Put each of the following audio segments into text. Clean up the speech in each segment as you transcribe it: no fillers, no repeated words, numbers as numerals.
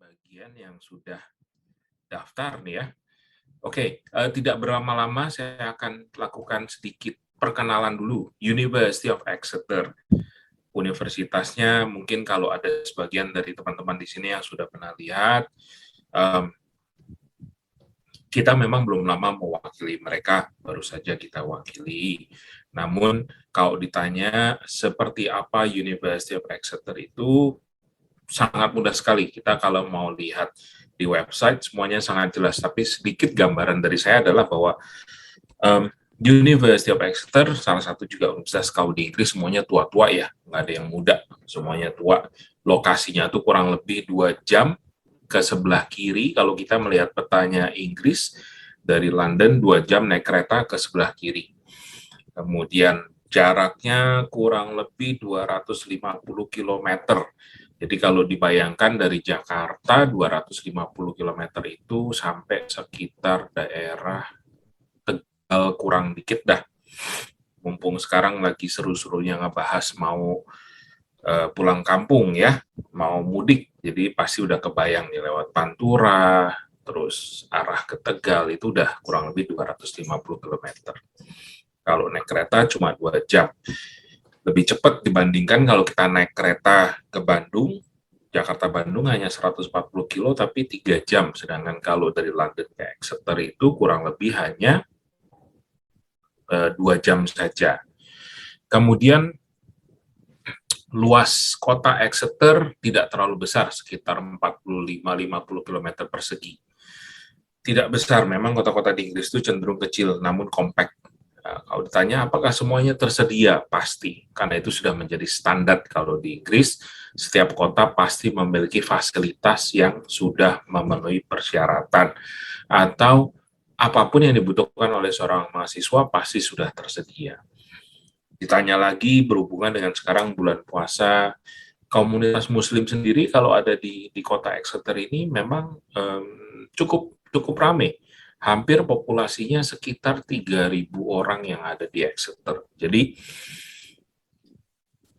bagian yang sudah daftar nih ya. Oke, tidak berlama-lama saya akan lakukan sedikit perkenalan dulu. University of Exeter, universitasnya mungkin kalau ada sebagian dari teman-teman di sini yang sudah pernah lihat, kita memang belum lama mewakili mereka, baru saja kita wakili. Namun kalau ditanya seperti apa University of Exeter itu, sangat mudah sekali. Kita kalau mau lihat di website semuanya sangat jelas, tapi sedikit gambaran dari saya adalah bahwa University of Exeter salah satu juga universitas kalau di Inggris semuanya tua-tua ya, nggak ada yang muda, semuanya tua. Lokasinya tuh kurang lebih 2 jam ke sebelah kiri. Kalau kita melihat petanya Inggris, dari London 2 jam naik kereta ke sebelah kiri. Kemudian jaraknya kurang lebih 250 km. Jadi kalau dibayangkan dari Jakarta 250 km itu sampai sekitar daerah Tegal kurang dikit dah. Mumpung sekarang lagi seru-serunya ngebahas mau pulang kampung ya, mau mudik. Jadi pasti udah kebayang nih lewat Pantura, terus arah ke Tegal itu udah kurang lebih 250 km. Kalau naik kereta cuma 2 jam. Lebih cepat dibandingkan kalau kita naik kereta ke Bandung, Jakarta-Bandung hanya 140 kilo tapi 3 jam, sedangkan kalau dari London ke Exeter itu kurang lebih hanya 2 jam saja. Kemudian luas kota Exeter tidak terlalu besar, sekitar 45-50 km persegi. Tidak besar, memang kota-kota di Inggris itu cenderung kecil, namun compact. Kalau ditanya apakah semuanya tersedia, pasti. Karena itu sudah menjadi standar kalau di Inggris, setiap kota pasti memiliki fasilitas yang sudah memenuhi persyaratan. Atau apapun yang dibutuhkan oleh seorang mahasiswa pasti sudah tersedia. Ditanya lagi berhubungan dengan sekarang bulan puasa, komunitas muslim sendiri kalau ada di kota Exeter ini memang cukup ramai. Hampir populasinya sekitar 3.000 orang yang ada di Exeter. Jadi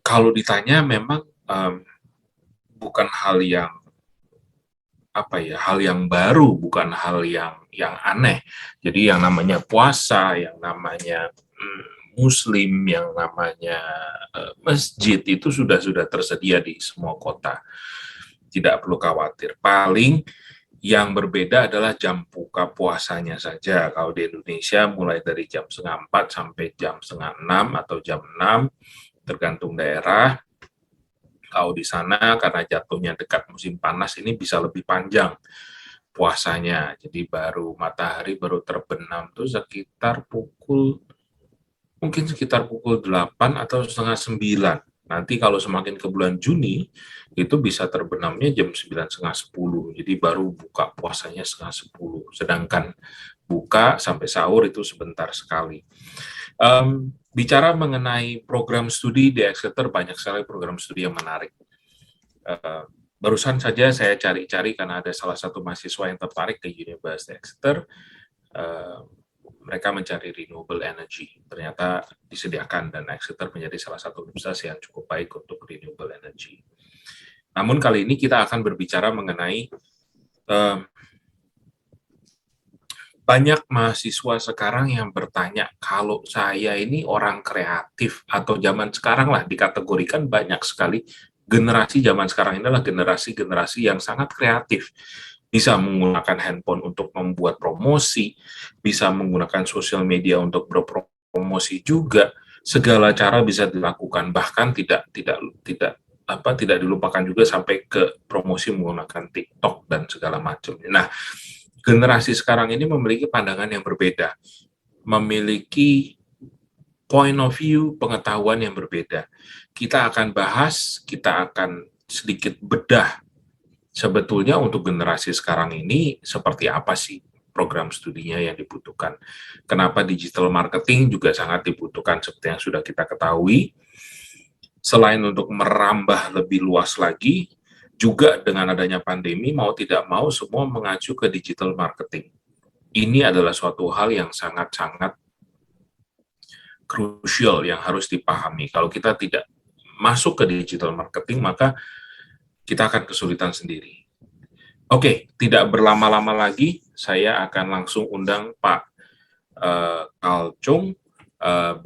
kalau ditanya memang bukan hal yang hal yang baru, bukan hal yang aneh. Jadi yang namanya puasa, yang namanya Muslim, yang namanya masjid itu sudah tersedia di semua kota. Tidak perlu khawatir. Paling yang berbeda adalah jam buka puasanya saja. Kalau di Indonesia mulai dari jam 3:30 sampai jam 5:30 atau jam 6, tergantung daerah. Kalau di sana karena jatuhnya dekat musim panas ini bisa lebih panjang puasanya. Jadi matahari baru terbenam tuh sekitar pukul 8 atau setengah 9. Nanti kalau semakin ke bulan Juni, itu bisa terbenamnya jam 9, setengah 10. Jadi baru buka puasanya setengah 10. Sedangkan buka sampai sahur itu sebentar sekali. Bicara mengenai program studi di Exeter, banyak sekali program studi yang menarik. Barusan saja saya cari-cari karena ada salah satu mahasiswa yang tertarik ke University Exeter. Mereka mencari renewable energy, ternyata disediakan dan Exeter menjadi salah satu universitas yang cukup baik untuk renewable energy. Namun kali ini kita akan berbicara mengenai banyak mahasiswa sekarang yang bertanya, kalau saya ini orang kreatif atau zaman sekarang lah dikategorikan banyak sekali, generasi zaman sekarang ini adalah generasi yang sangat kreatif. Bisa menggunakan handphone untuk membuat promosi, bisa menggunakan sosial media untuk berpromosi juga. Segala cara bisa dilakukan, bahkan tidak dilupakan juga sampai ke promosi menggunakan TikTok dan segala macam. Nah, generasi sekarang ini memiliki pandangan yang berbeda, memiliki point of view, pengetahuan yang berbeda. Kita akan bahas, kita akan sedikit bedah sebetulnya untuk generasi sekarang ini seperti apa sih program studinya yang dibutuhkan. Kenapa digital marketing juga sangat dibutuhkan seperti yang sudah kita ketahui. Selain untuk merambah lebih luas lagi, juga dengan adanya pandemi, mau tidak mau semua mengacu ke digital marketing. Ini adalah suatu hal yang sangat-sangat krusial yang harus dipahami. Kalau kita tidak masuk ke digital marketing, maka kita akan kesulitan sendiri. Oke, tidak berlama-lama lagi, saya akan langsung undang Pak Kalcung.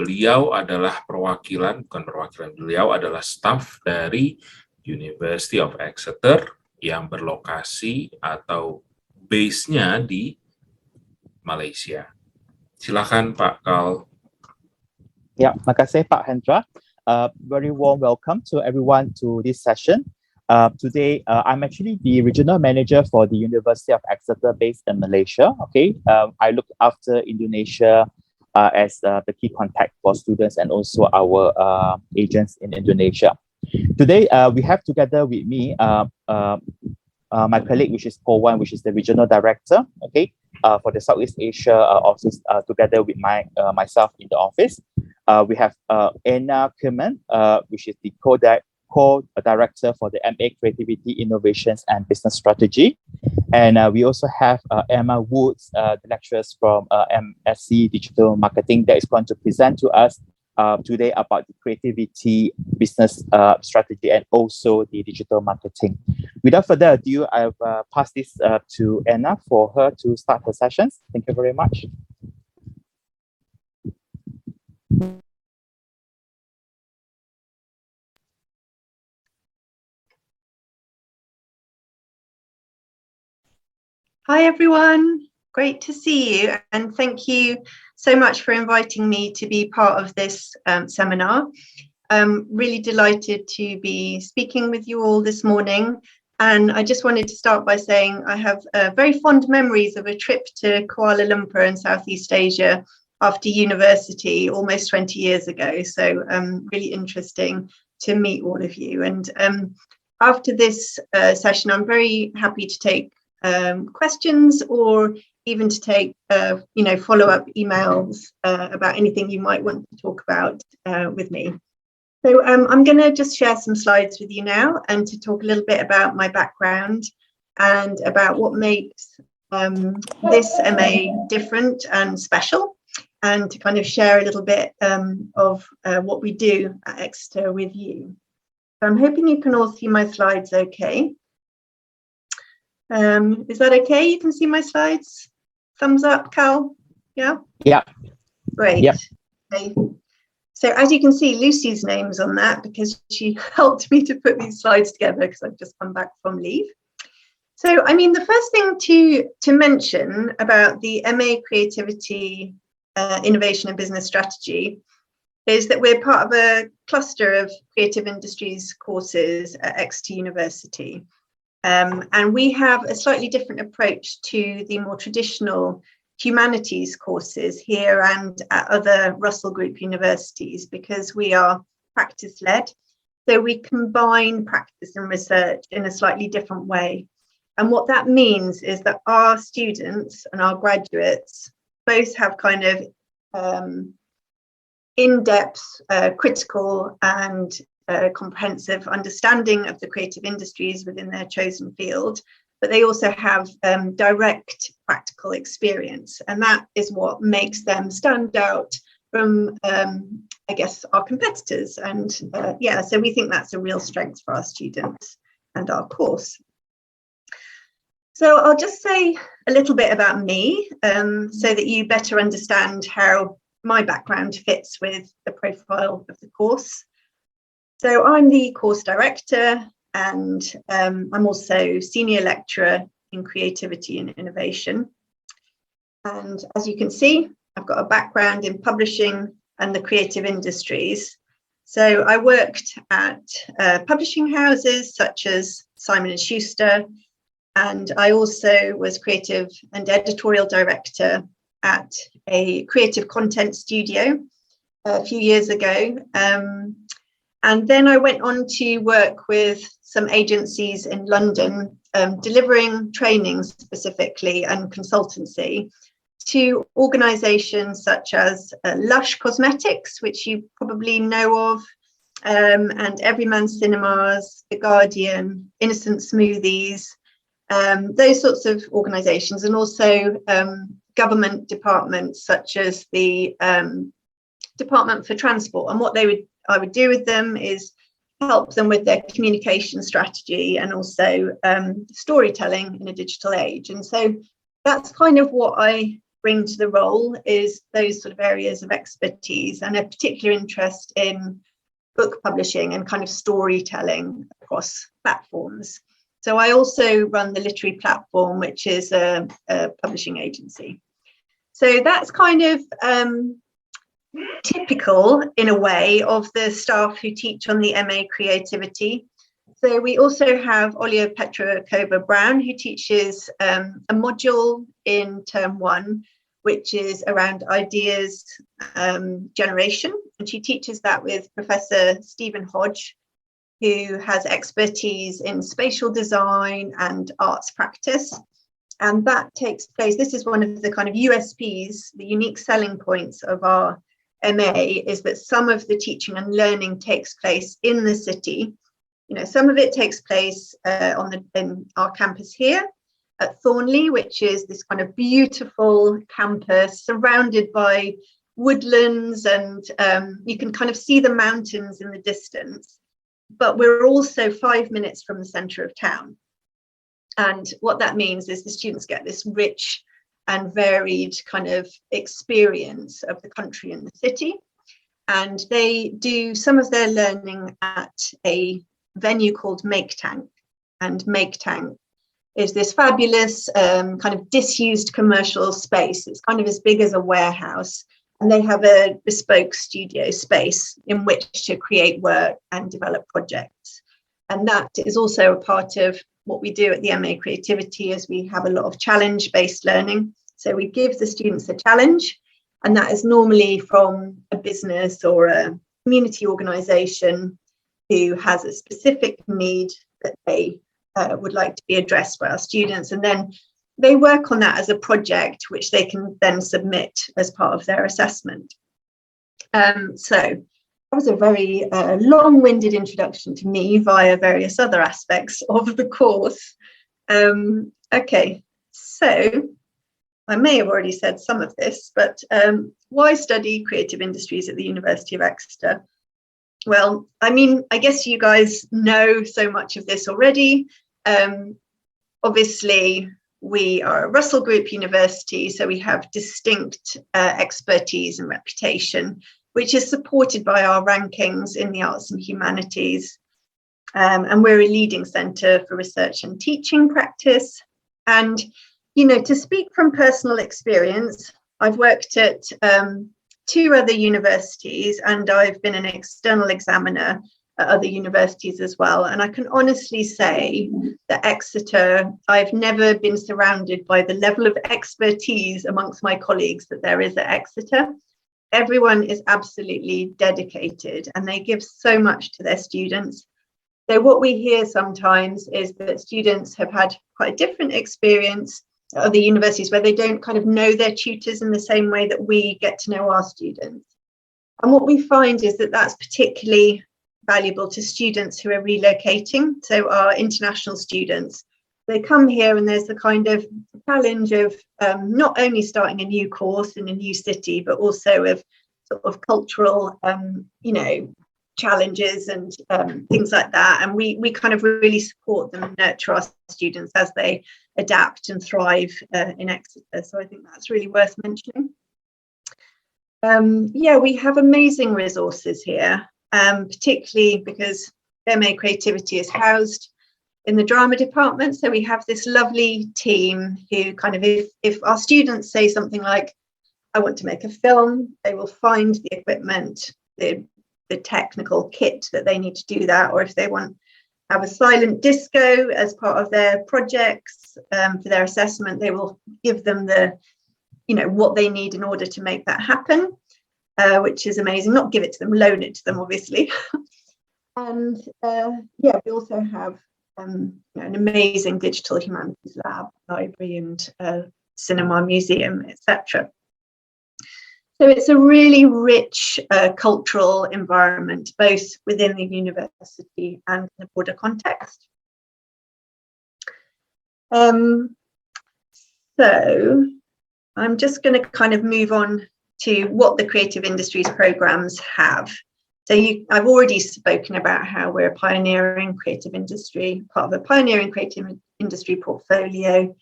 Beliau adalah beliau adalah staf dari University of Exeter yang berlokasi atau base-nya di Malaysia. Silakan Pak Kal. Ya, makasih Pak Hendra. Very warm welcome to everyone to this session. Today, I'm actually the regional manager for the University of Exeter based in Malaysia. Okay, I look after Indonesia as the key contact for students and also our agents in Indonesia. Today, we have together with me my colleague, which is Kowan, which is the regional director, okay, for the Southeast Asia office, together with myself in the office. We have Kiernan, which is the co-director for the MA Creativity, Innovations and Business Strategy. And we also have Emma Woods, the lecturers from MSc Digital Marketing, that is going to present to us today about the creativity, business strategy, and also the digital marketing. Without further ado, I've passed this to Anna for her to start her sessions. Thank you very much. Hi everyone, great to see you, and thank you so much for inviting me to be part of this seminar. I'm really delighted to be speaking with you all this morning, and I just wanted to start by saying I have very fond memories of a trip to Kuala Lumpur in Southeast Asia after university almost 20 years ago, so really interesting to meet all of you. And after this session, I'm very happy to take questions, or even to take follow-up emails about anything you might want to talk about with me. So I'm going to just share some slides with you now, and to talk a little bit about my background and about what makes this MA different and special, and to kind of share a little bit of what we do at Exeter with you. So I'm hoping you can all see my slides okay. Is that okay? You can see my slides? Thumbs up, Cal? Yeah? Yeah. Great. Yep. Okay. So as you can see, Lucy's name's on that because she helped me to put these slides together because I've just come back from leave. So, I mean, the first thing to mention about the MA Creativity, Innovation and Business Strategy is that we're part of a cluster of creative industries courses at Exeter University. And we have a slightly different approach to the more traditional humanities courses here and at other Russell Group universities, because we are practice-led. So we combine practice and research in a slightly different way. And what that means is that our students and our graduates both have kind of in-depth, critical and comprehensive understanding of the creative industries within their chosen field, but they also have direct practical experience, and that is what makes them stand out from, I guess, our competitors. And yeah, so we think that's a real strength for our students and our course. So I'll just say a little bit about me so that you better understand how my background fits with the profile of the course. So I'm the course director, and I'm also senior lecturer in creativity and innovation. And as you can see, I've got a background in publishing and the creative industries. So I worked at publishing houses such as Simon & Schuster, and I also was creative and editorial director at a creative content studio a few years ago. And then I went on to work with some agencies in London, delivering training specifically and consultancy to organisations such as Lush Cosmetics, which you probably know of, and Everyman Cinemas, The Guardian, Innocent Smoothies, those sorts of organisations, and also government departments such as the Department for Transport. And what I would do with them is help them with their communication strategy and also storytelling in a digital age. And so that's kind of what I bring to the role, is those sort of areas of expertise and a particular interest in book publishing and kind of storytelling across platforms. So I also run the Literary Platform, which is a publishing agency. So that's kind of typical in a way of the staff who teach on the MA Creativity. So we also have Olia Petrokova-Brown, who teaches a module in term 1, which is around ideas generation. And she teaches that with Professor Stephen Hodge, who has expertise in spatial design and arts practice. And that takes place, this is one of the kind of USPs, the unique selling points of our MA, is that some of the teaching and learning takes place in the city. You know, some of it takes place in our campus here at Thornley, which is this kind of beautiful campus surrounded by woodlands, and you can kind of see the mountains in the distance. But we're also 5 minutes from the centre of town. And what that means is the students get this rich and varied kind of experience of the country and the city. And they do some of their learning at a venue called Make Tank. And Make Tank is this fabulous kind of disused commercial space. It's kind of as big as a warehouse. And they have a bespoke studio space in which to create work and develop projects. And that is also a part of what we do at the MA Creativity, is we have a lot of challenge-based learning. So we give the students a challenge, and that is normally from a business or a community organisation who has a specific need that they would like to be addressed by our students. And then they work on that as a project, which they can then submit as part of their assessment. So that was a very long-winded introduction to me via various other aspects of the course. Okay, so I may have already said some of this, but why study creative industries at the University of Exeter? Well, I mean, I guess you guys know so much of this already. Obviously, we are a Russell Group university, so we have distinct expertise and reputation, which is supported by our rankings in the arts and humanities. And we're a leading centre for research and teaching practice. And, you know, to speak from personal experience, I've worked at 2 other universities, and I've been an external examiner at other universities as well. And I can honestly say that Exeter, I've never been surrounded by the level of expertise amongst my colleagues that there is at Exeter. Everyone is absolutely dedicated and they give so much to their students. So what we hear sometimes is that students have had quite a different experience at other universities where they don't kind of know their tutors in the same way that we get to know our students. And what we find is that that's particularly valuable to students who are relocating. So our international students, they come here and there's the kind of challenge of not only starting a new course in a new city, but also of sort of cultural, you know, challenges and things like that. And we kind of really support them and nurture our students as they adapt and thrive in Exeter. So I think that's really worth mentioning. Yeah, we have amazing resources here. Particularly because MA Creativity is housed in the drama department. So we have this lovely team who kind of, if our students say something like, I want to make a film, they will find the equipment, the technical kit that they need to do that. Or if they want to have a silent disco as part of their projects for their assessment, they will give them the, you know, what they need in order to make that happen. Which is amazing. Not give it to them, loan it to them, obviously. And yeah, we also have an amazing digital humanities lab, library, and cinema, museum, etc. So it's a really rich cultural environment, both within the university and in the broader context. So I'm just going to kind of move on to what the creative industries programs have. So I've already spoken about how we're a pioneering creative industry, part of a pioneering creative industry portfolio,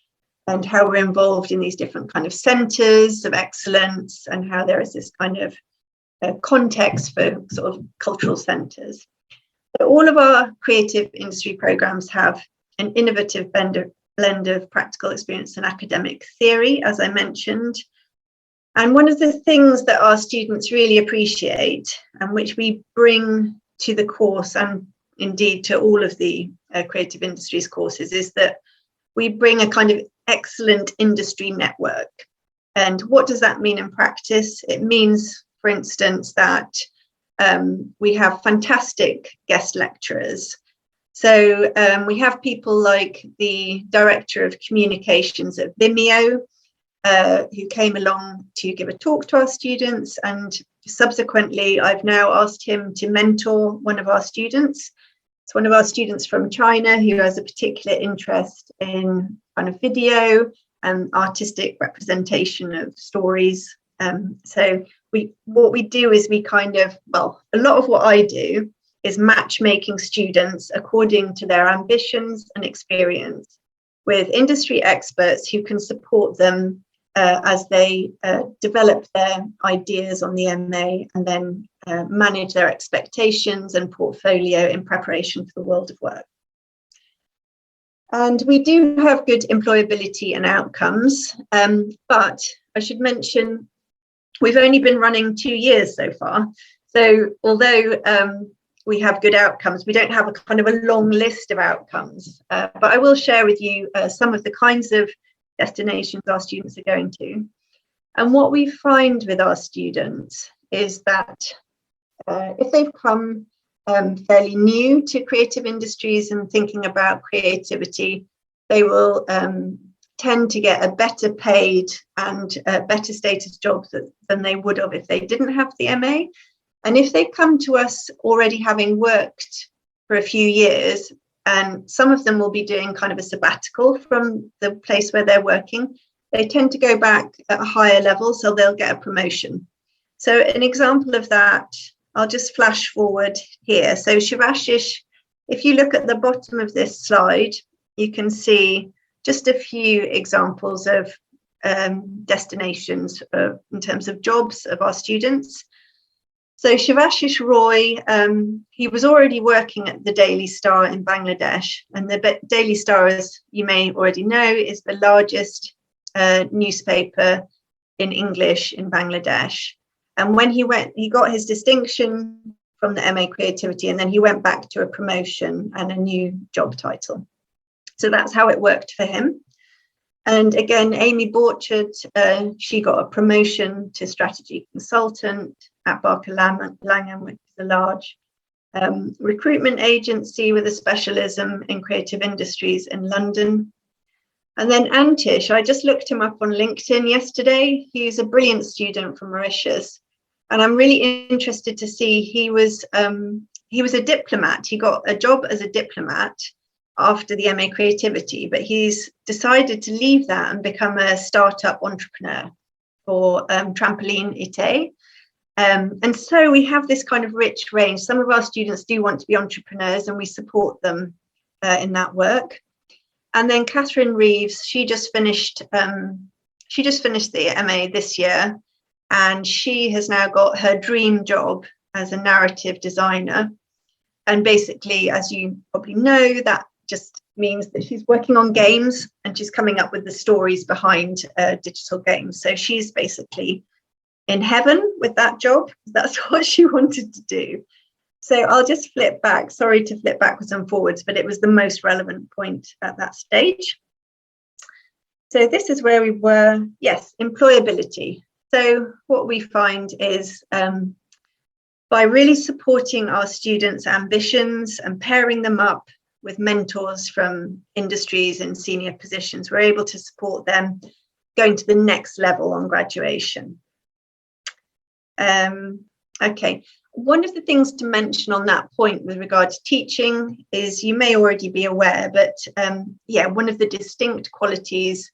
and how we're involved in these different kind of centres of excellence, and how there is this kind of context for sort of cultural centres. So all of our creative industry programmes have an innovative blend of practical experience and academic theory, as I mentioned. And one of the things that our students really appreciate, and which we bring to the course and indeed to all of the creative industries courses, is that we bring a kind of excellent industry network. And what does that mean in practice? It means, for instance, that we have fantastic guest lecturers. So we have people like the Director of Communications at Vimeo, who came along to give a talk to our students, and subsequently I've now asked him to mentor one of our students. It's one of our students from China who has a particular interest in kind of video and artistic representation of stories. So what we do is we kind of, well, a lot of what I do is matchmaking students according to their ambitions and experience with industry experts who can support them as they develop their ideas on the MA, and then manage their expectations and portfolio in preparation for the world of work. And we do have good employability and outcomes, but I should mention we've only been running 2 years so far. So although we have good outcomes, we don't have a kind of a long list of outcomes, but I will share with you some of the kinds of destinations our students are going to. And what we find with our students is that if they've come fairly new to creative industries and thinking about creativity, they will tend to get a better paid and better status jobs than they would have if they didn't have the MA. And if they come to us already having worked for a few years, and some of them will be doing kind of a sabbatical from the place where they're working, they tend to go back at a higher level, so they'll get a promotion. So an example of that, I'll just flash forward here. So Shivashish, if you look at the bottom of this slide, you can see just a few examples of destinations in terms of jobs of our students. So Shivashish Roy, he was already working at the Daily Star in Bangladesh, and the Daily Star, as you may already know, is the largest newspaper in English in Bangladesh. And when he got his distinction from the MA Creativity, and then he went back to a promotion and a new job title. So that's how it worked for him. And again, Amy Borchard, she got a promotion to strategy consultant at Barker Langham, which is a large recruitment agency with a specialism in creative industries in London. And then Antish, I just looked him up on LinkedIn yesterday. He's a brilliant student from Mauritius. And I'm really interested to see, he was a diplomat. He got a job as a diplomat after the MA Creativity, but he's decided to leave that and become a startup entrepreneur for Trampoline Ité. And so we have this kind of rich range. Some of our students do want to be entrepreneurs, and we support them in that work. And then Catherine Reeves, she just finished the MA this year, and she has now got her dream job as a narrative designer. And basically, as you probably know, that just means that she's working on games and she's coming up with the stories behind digital games. So she's basically in heaven with that job. That's what she wanted to do. So I'll just flip back. Sorry to flip backwards and forwards, but it was the most relevant point at that stage. So this is where we were. Yes, employability. So what we find is by really supporting our students' ambitions and pairing them up with mentors from industries in senior positions, we're able to support them going to the next level on graduation. Okay, one of the things to mention on that point with regard to teaching is, you may already be aware, but one of the distinct qualities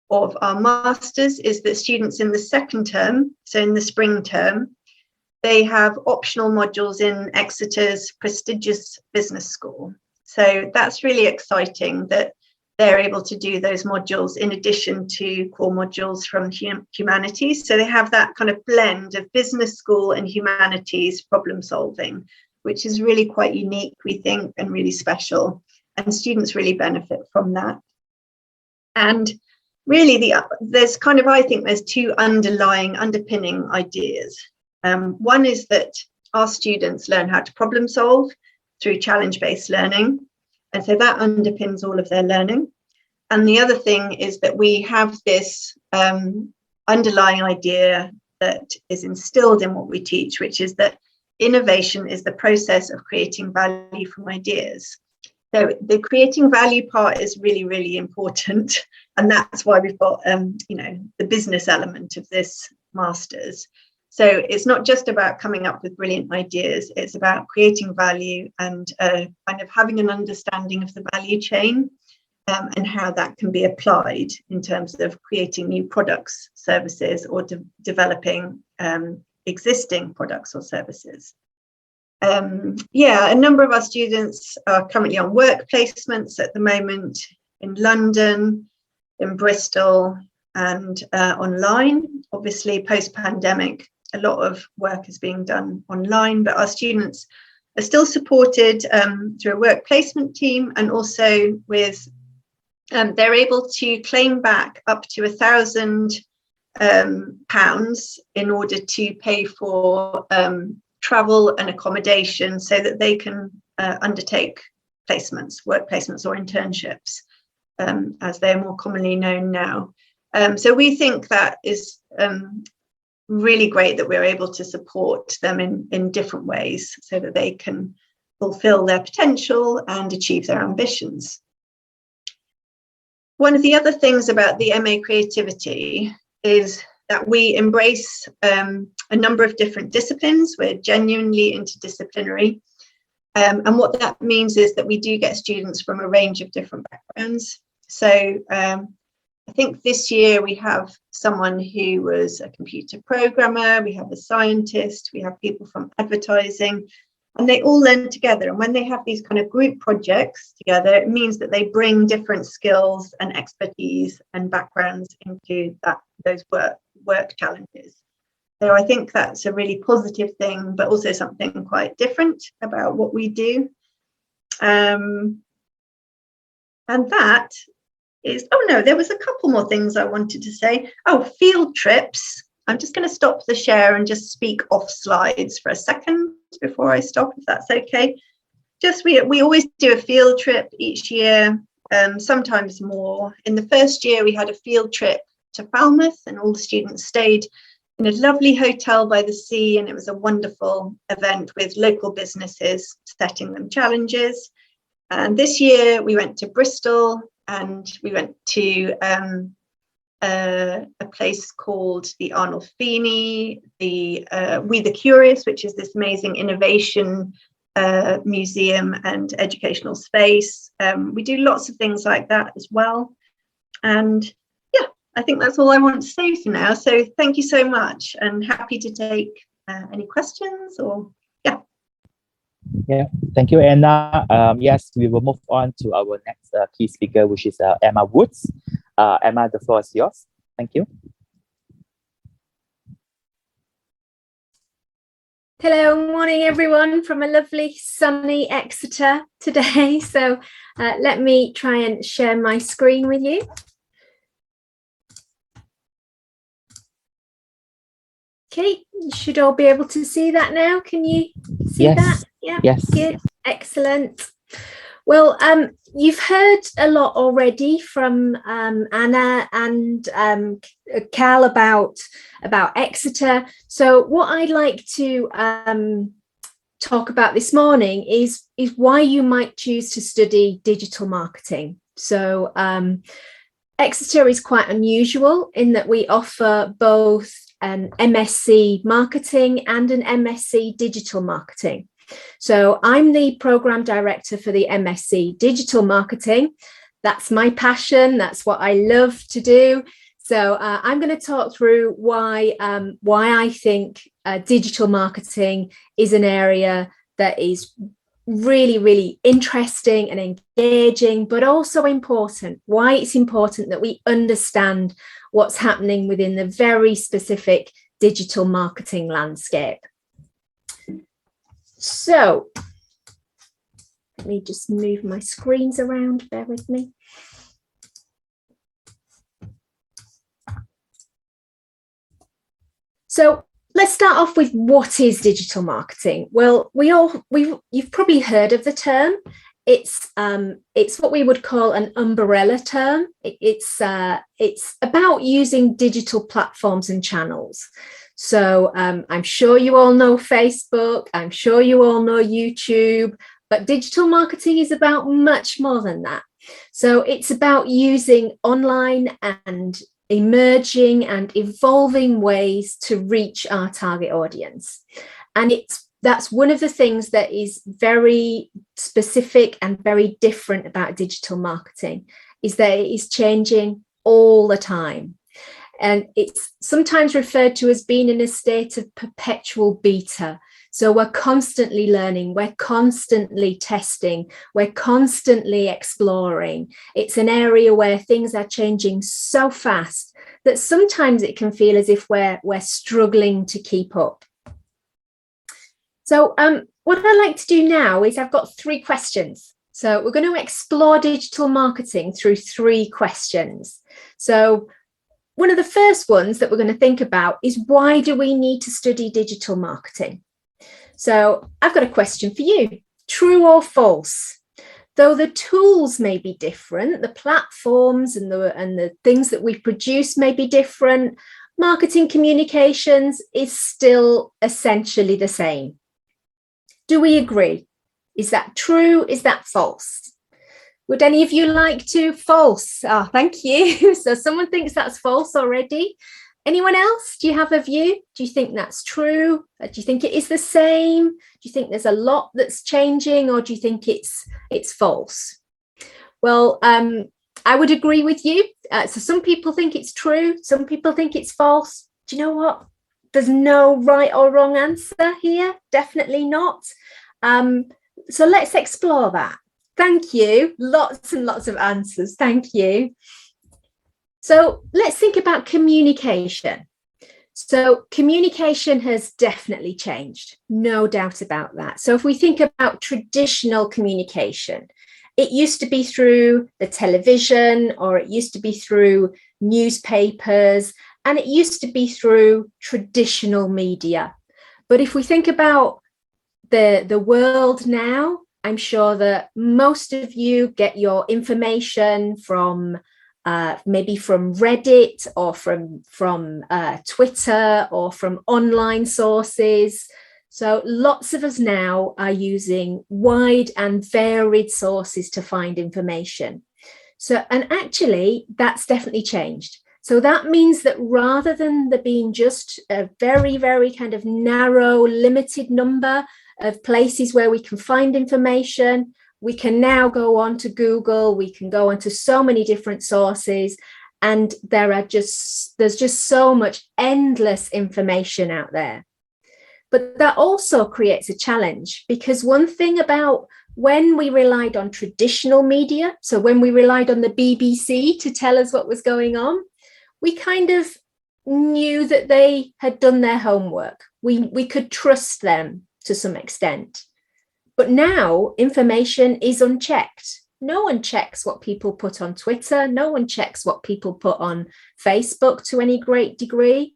of our masters is that students in the second term, so in the spring term, they have optional modules in Exeter's prestigious business school. So that's really exciting that they're able to do those modules in addition to core modules from humanities. So they have that kind of blend of business school and humanities problem solving, which is really quite unique, we think, and really special. And students really benefit from that. And really, there's kind of, I think there's two underpinning ideas. One is that our students learn how to problem solve through challenge-based learning. And so that underpins all of their learning. And the other thing is that we have this underlying idea that is instilled in what we teach, which is that innovation is the process of creating value from ideas. So the creating value part is really, really important. And that's why we've got, the business element of this master's. So it's not just about coming up with brilliant ideas, it's about creating value and kind of having an understanding of the value chain and how that can be applied in terms of creating new products, services, or developing existing products or services. A number of our students are currently on work placements at the moment in London, in Bristol, and online. Obviously, post-pandemic, a lot of work is being done online, but our students are still supported through a work placement team, and also with they're able to claim back up to £1,000 in order to pay for travel and accommodation so that they can undertake placements, work placements or internships, as they're more commonly known now. So we think that is really great that we're able to support them in different ways so that they can fulfill their potential and achieve their ambitions. One of the other things about the MA Creativity is that we embrace a number of different disciplines. We're genuinely interdisciplinary. And what that means is that we do get students from a range of different backgrounds. So I think this year we have someone who was a computer programmer, we have a scientist, we have people from advertising, and they all learn together. And when they have these kind of group projects together, it means that they bring different skills and expertise and backgrounds into those work challenges. So I think that's a really positive thing, but also something quite different about what we do. And that is, there was a couple more things I wanted to say. Field trips. I'm just going to stop the share and just speak off slides for a second before I stop, if that's okay. We always do a field trip each year, sometimes more. In the first year, we had a field trip to Falmouth, and all the students stayed in a lovely hotel by the sea, and it was a wonderful event with local businesses setting them challenges. And this year we went to Bristol, and we went to a place called the Arnolfini, We the Curious, which is this amazing innovation museum and educational space. We do lots of things like that as well. And I think that's all I want to say for now. So thank you so much, and happy to take any questions or Yeah, thank you, Anna. Yes, we will move on to our next key speaker, which is Emma Woods. Emma, the floor is yours. Thank you. Hello, morning everyone from a lovely sunny Exeter today. So let me try and share my screen with you. Okay, you should all be able to see that now. Can you see that? Yeah, yes. Good, excellent. Well, you've heard a lot already from Anna and Cal about Exeter. So what I'd like to talk about this morning is why you might choose to study digital marketing. So Exeter is quite unusual in that we offer both an MSc marketing and an MSc digital marketing. So I'm the program director for the MSc digital marketing. That's my passion. That's what I love to do. So I'm going to talk through why I think digital marketing is an area that is really, really interesting and engaging, but also important. Why it's important that we understand what's happening within the very specific digital marketing landscape. So let me just move my screens around, bear with me. So let's start off with what is digital marketing? Well, you've probably heard of the term. It's what we would call an umbrella term. It's about using digital platforms and channels. So I'm sure you all know Facebook. I'm sure you all know YouTube. But digital marketing is about much more than that. So it's about using online and emerging and evolving ways to reach our target audience. And that's one of the things that is very specific and very different about digital marketing, is that it is changing all the time. And it's sometimes referred to as being in a state of perpetual beta. So we're constantly learning, we're constantly testing, we're constantly exploring. It's an area where things are changing so fast that sometimes it can feel as if we're struggling to keep up. So what I'd like to do now is I've got 3 questions. So we're going to explore digital marketing through 3 questions. So one of the first ones that we're going to think about is, why do we need to study digital marketing? So I've got a question for you. True or false? Though the tools may be different, the platforms and the things that we produce may be different, marketing communications is still essentially the same. Do we agree? Is that true? Is that false? Would any of you like to? False. Oh, thank you. So someone thinks that's false already. Anyone else? Do you have a view? Do you think that's true? Do you think it is the same? Do you think there's a lot that's changing, or do you think it's false? Well, I would agree with you. So some people think it's true. Some people think it's false. Do you know what? There's no right or wrong answer here. Definitely not. So let's explore that. Thank you. Lots and lots of answers. Thank you. So let's think about communication. So communication has definitely changed, no doubt about that. So if we think about traditional communication, it used to be through the television, or it used to be through newspapers, and it used to be through traditional media. But if we think about the world now, I'm sure that most of you get your information from maybe from Reddit, or from Twitter, or from online sources. So lots of us now are using wide and varied sources to find information. So, and actually that's definitely changed. So that means that rather than there being just a very, very kind of narrow, limited number of places where we can find information, we can now go on to Google, we can go on to so many different sources, and there's just so much endless information out there. But that also creates a challenge, because one thing about when we relied on traditional media, so when we relied on the BBC to tell us what was going on, we kind of knew that they had done their homework. We could trust them to some extent. But now information is unchecked. No one checks what people put on Twitter. No one checks what people put on Facebook to any great degree.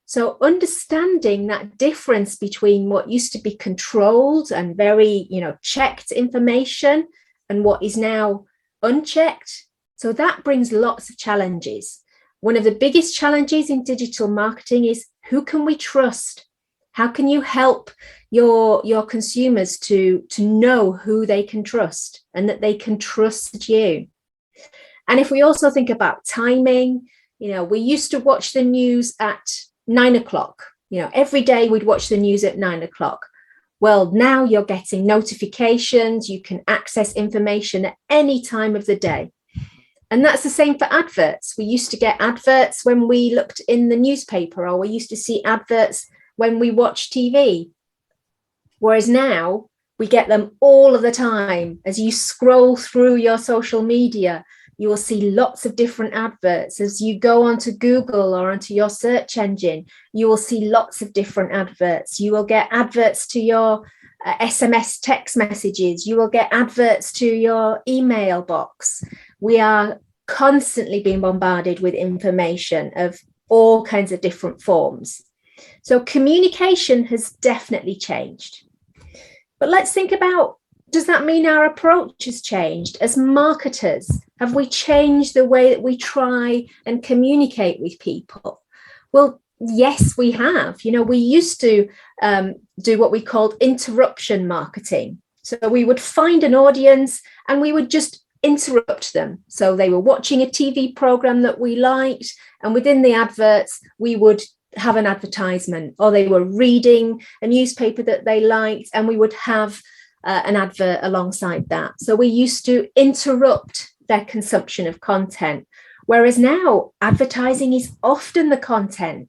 So understanding that difference between what used to be controlled and very, checked information and what is now unchecked. So that brings lots of challenges. One of the biggest challenges in digital marketing is, who can we trust? How can you help your consumers to know who they can trust and that they can trust you? And if we also think about timing, we used to watch the news at 9 o'clock. Every day we'd watch the news at 9 o'clock. Well, now you're getting notifications. You can access information at any time of the day. And that's the same for adverts. We used to get adverts when we looked in the newspaper, or we used to see adverts when we watched TV. Whereas now we get them all of the time. As you scroll through your social media, you will see lots of different adverts. As you go onto Google or onto your search engine, you will see lots of different adverts. You will get adverts to your SMS text messages. You will get adverts to your email box. We are constantly being bombarded with information of all kinds of different forms. So communication has definitely changed. But let's think about, does that mean our approach has changed? As marketers, have we changed the way that we try and communicate with people? Well, yes, we have. You know, we used to do what we called interruption marketing. So we would find an audience and we would just interrupt them. So they were watching a TV program that we liked, and within the adverts, we would have an advertisement, or they were reading a newspaper that they liked, and we would have an advert alongside that. So we used to interrupt their consumption of content, whereas now advertising is often the content.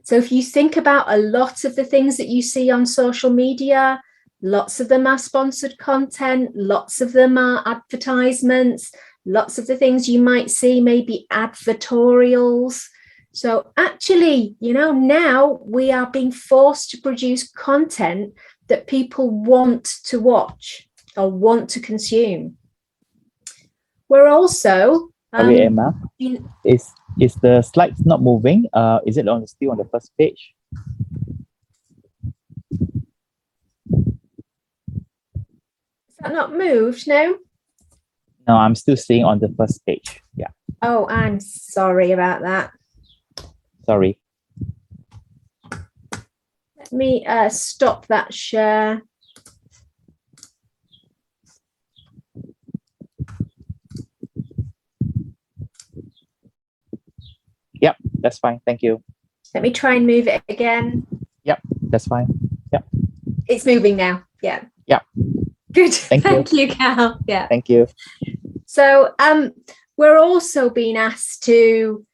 So if you think about a lot of the things that you see on social media, lots of them are sponsored content, lots of them are advertisements, lots of the things you might see may be advertorials. So actually, you know, now we are being forced to produce content that people want to watch or want to consume. We're also... Sorry, Emma, is the slides not moving? Is it still on the first page? Is that not moved, no? No, I'm still seeing on the first page. Yeah. Oh, I'm sorry about that. Sorry. Let me stop that share. Yep, that's fine. Thank you. Let me try and move it again. Yep, that's fine. Yep. It's moving now. Yeah. Yeah. Good. Thank you, Cal. Yeah. Thank you. So we're also being asked to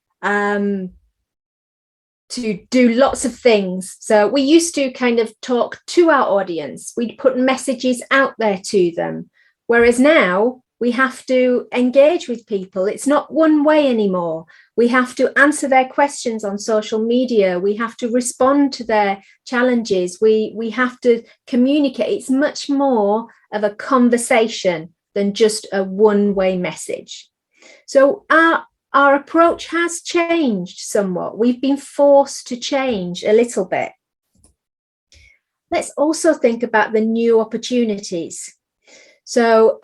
do lots of things. So we used to kind of talk to our audience. We'd put messages out there to them. Whereas now we have to engage with people. It's not one way anymore. We have to answer their questions on social media. We have to respond to their challenges. We have to communicate. It's much more of a conversation than just a one-way message. So our approach has changed somewhat. We've been forced to change a little bit. Let's also think about the new opportunities. So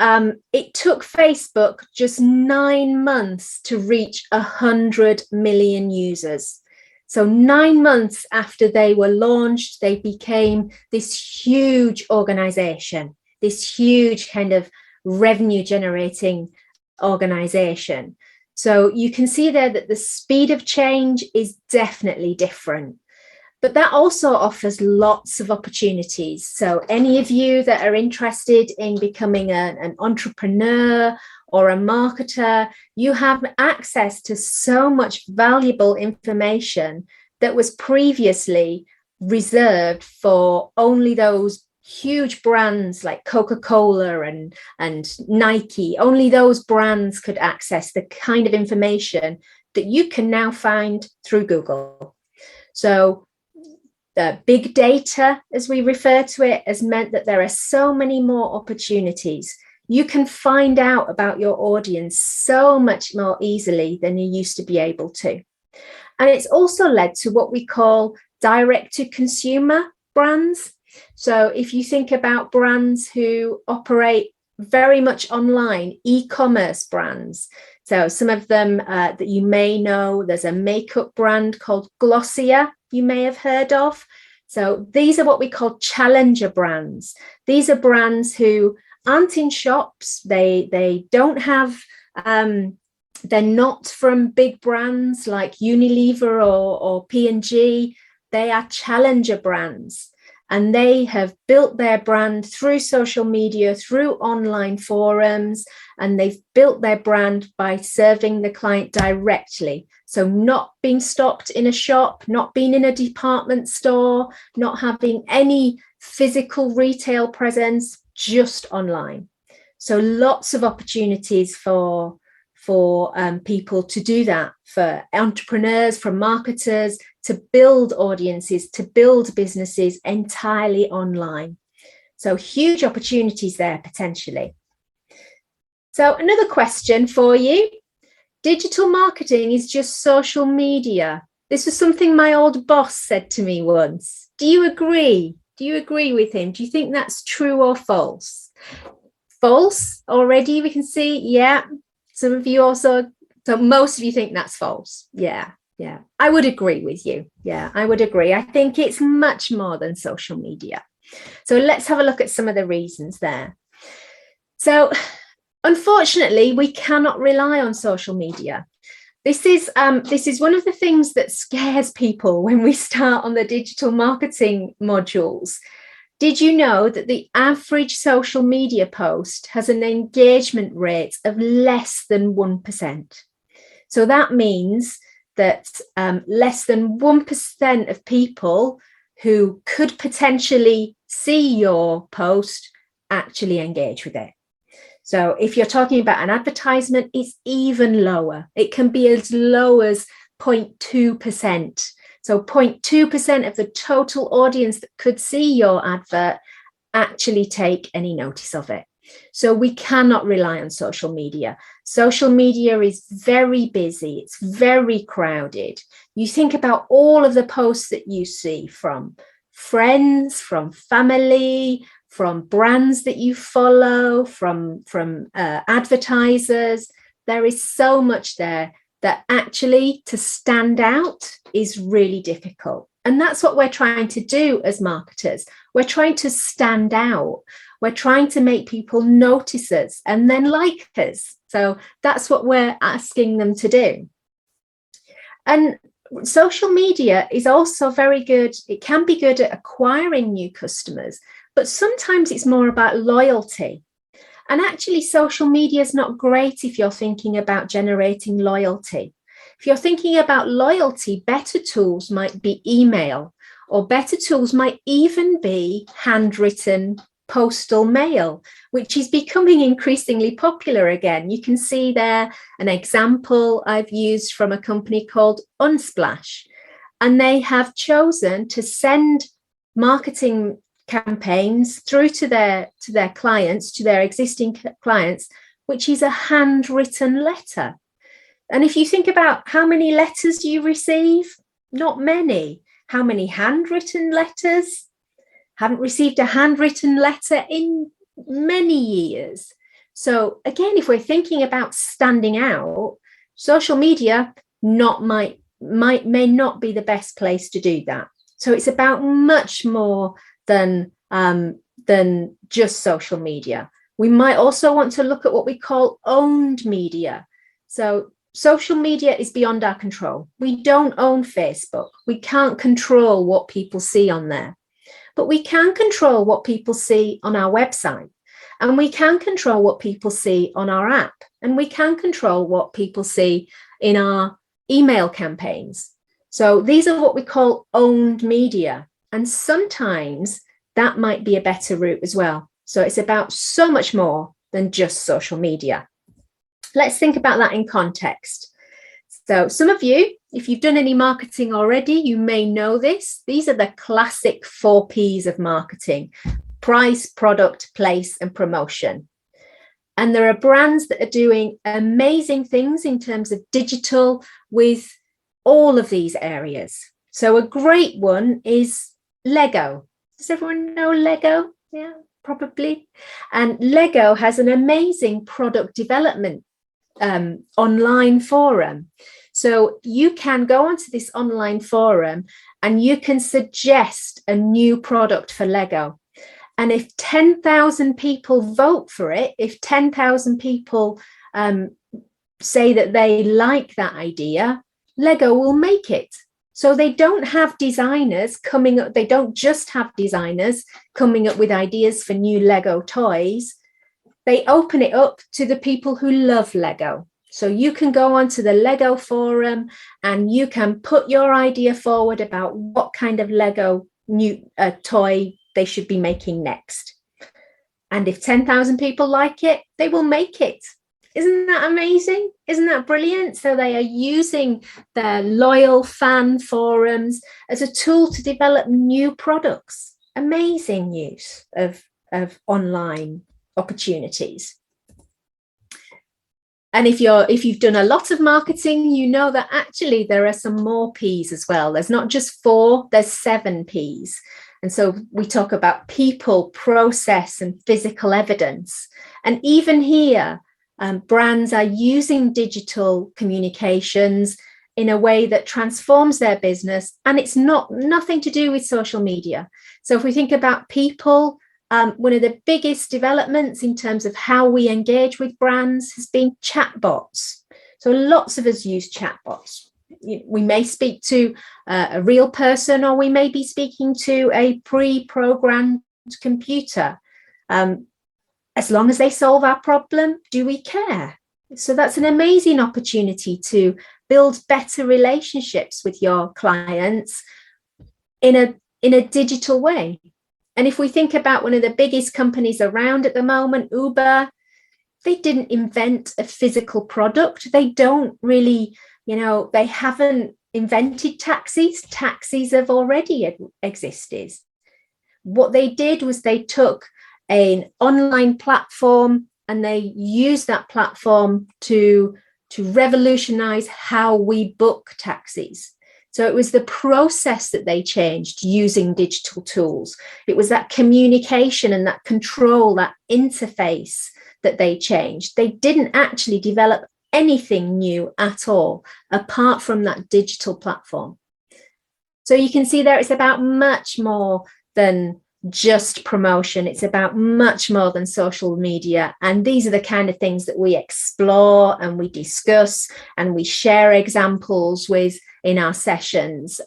it took Facebook just 9 months to reach 100 million users. So 9 months after they were launched, they became this huge organization, this huge kind of revenue generating organization. So you can see there that the speed of change is definitely different. But that also offers lots of opportunities. So any of you that are interested in becoming an entrepreneur or a marketer, you have access to so much valuable information that was previously reserved for only those huge brands like Coca-Cola and Nike. Only those brands could access the kind of information that you can now find through Google. So the big data, as we refer to it, has meant that there are so many more opportunities. You can find out about your audience so much more easily than you used to be able to. And it's also led to what we call direct-to-consumer brands. So if you think about brands who operate very much online, e-commerce brands. So some of them that you may know, there's a makeup brand called Glossier, you may have heard of. So these are what we call challenger brands. These are brands who aren't in shops. They don't have, they're not from big brands like Unilever or P&G. They are challenger brands. and they have built their brand through social media, through online forums, and they've built their brand by serving the client directly. So not being stocked in a shop, not being in a department store, not having any physical retail presence, just online. So lots of opportunities for people to do that, for entrepreneurs, for marketers, to build audiences, to build businesses entirely online. So huge opportunities there potentially. So another question for you. Digital marketing is just social media. This was something my old boss said to me once. Do you agree? Do you agree with him? Do you think that's true or false? False already, we can see. Yeah. Some of you also, so most of you think that's false. Yeah. I would agree with you. Yeah, I would agree. I think it's much more than social media. So let's have a look at some of the reasons there. So unfortunately, we cannot rely on social media. This is one of the things that scares people when we start on the digital marketing modules. Did you know that the average social media post has an engagement rate of less than 1%? So that means that less than 1% of people who could potentially see your post actually engage with it. So if you're talking about an advertisement, it's even lower. It can be as low as 0.2%. So 0.2% of the total audience that could see your advert actually take any notice of it. So we cannot rely on social media. Social media is very busy. It's very crowded. You think about all of the posts that you see from friends, from family, from brands that you follow, from advertisers. There is so much there that actually to stand out is really difficult. And that's what we're trying to do as marketers. We're trying to stand out. We're trying to make people notice us and then like us. So that's what we're asking them to do. And social media is also very good. It can be good at acquiring new customers, but sometimes it's more about loyalty. And actually, social media is not great if you're thinking about generating loyalty. If you're thinking about loyalty, better tools might be email, or better tools might even be handwritten postal mail, which is becoming increasingly popular again. You can see there an example I've used from a company called Unsplash, and they have chosen to send marketing campaigns through to their clients, to their existing clients, which is a handwritten letter. And if you think about how many letters you receive, not many. How many handwritten letters? Haven't received a handwritten letter in many years. So again, if we're thinking about standing out, social media may not be the best place to do that. So it's about much more than just social media. We might also want to look at what we call owned media. So social media is beyond our control. We don't own Facebook. We can't control what people see on there. But we can control what people see on our website. And we can control what people see on our app. And we can control what people see in our email campaigns. So these are what we call owned media. And sometimes that might be a better route as well. So it's about so much more than just social media. Let's think about that in context. So some of you, if you've done any marketing already, you may know this. These are the classic 4 Ps of marketing: price, product, place, and promotion. And there are brands that are doing amazing things in terms of digital with all of these areas. So a great one is Lego. Does everyone know Lego? Yeah, probably. And Lego has an amazing product development online forum. So you can go onto this online forum and you can suggest a new product for Lego. And if 10,000 people vote for it, if 10,000 people say that they like that idea, Lego will make it. So they don't have designers coming up, they don't just have designers coming up with ideas for new Lego toys. They open it up to the people who love Lego. So you can go onto the Lego forum and you can put your idea forward about what kind of Lego new toy they should be making next. And if 10,000 people like it, they will make it. Isn't that amazing? Isn't that brilliant? So they are using their loyal fan forums as a tool to develop new products. Amazing use of online opportunities. And if you've done a lot of marketing, you know that actually there are some more P's as well. There's not just 4, there's 7 P's. And so we talk about people, process, and physical evidence. And even here, brands are using digital communications in a way that transforms their business, and it's nothing to do with social media. So if we think about people, one of the biggest developments in terms of how we engage with brands has been chatbots. So lots of us use chatbots. We may speak to a real person, or we may be speaking to a pre-programmed computer. As long as they solve our problem, do we care? So that's an amazing opportunity to build better relationships with your clients in a digital way. And if we think about one of the biggest companies around at the moment, Uber, they didn't invent a physical product. They don't really, they haven't invented taxis. Taxis have already existed. What they did was they took an online platform and they used that platform to revolutionize how we book taxis. So it was the process that they changed using digital tools. It was that communication and that control, that interface that they changed. They didn't actually develop anything new at all, apart from that digital platform. So you can see there it's about much more than just promotion. It's about much more than social media. And these are the kind of things that we explore and we discuss and we share examples with in our sessions.